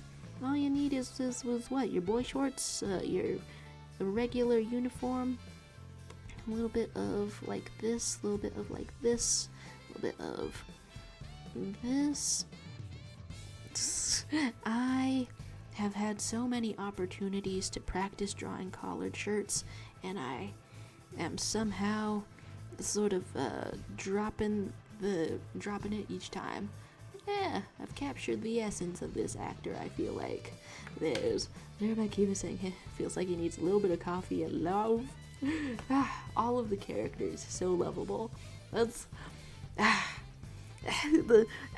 All you need is was what? Your boy shorts, your regular uniform, a little bit of like this, a little bit of like this, a little bit of this. I have had so many opportunities to practice drawing collared shirts, and I am somehow sort of dropping it each time. Yeah, I've captured the essence of this actor, I feel like. There's Makiva saying, feels like he needs a little bit of coffee and love. All of the characters, so lovable. That's...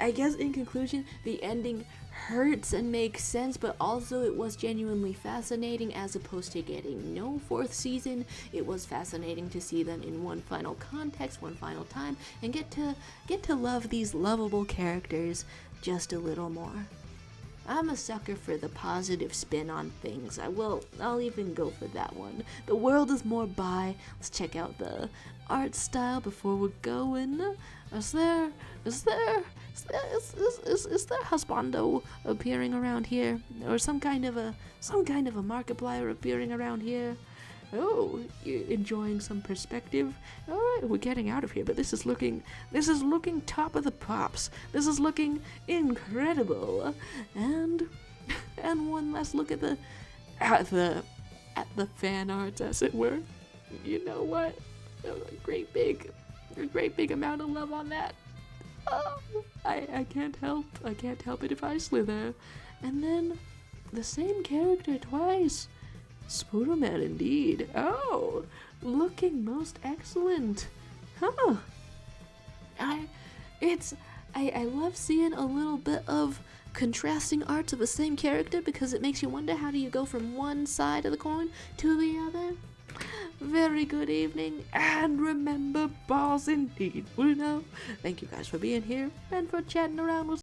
I guess in conclusion, the ending hurts and makes sense, but also it was genuinely fascinating. As opposed to getting no 4th season, it was fascinating to see them in one final context, one final time, and get to love these lovable characters just a little more. I'm a sucker for the positive spin on things. I'll even go for that one. The world is more bi. Let's check out the art style before we're going. Is there husbando appearing around here, or some kind of a Markiplier appearing around here? Oh, you're enjoying some perspective. All right, we're getting out of here, but this is looking top of the pops. This is looking incredible. And one last look at the fan arts, as it were. You know what? A great big amount of love on that. Oh, I can't help it if I slither. And then the same character twice. Spider-Man indeed. Oh, looking most excellent. Huh. I love seeing a little bit of contrasting arts of the same character, because it makes you wonder, how do you go from one side of the coin to the other? Very good evening, and remember, balls indeed, Bruno. Thank you guys for being here and for chatting around with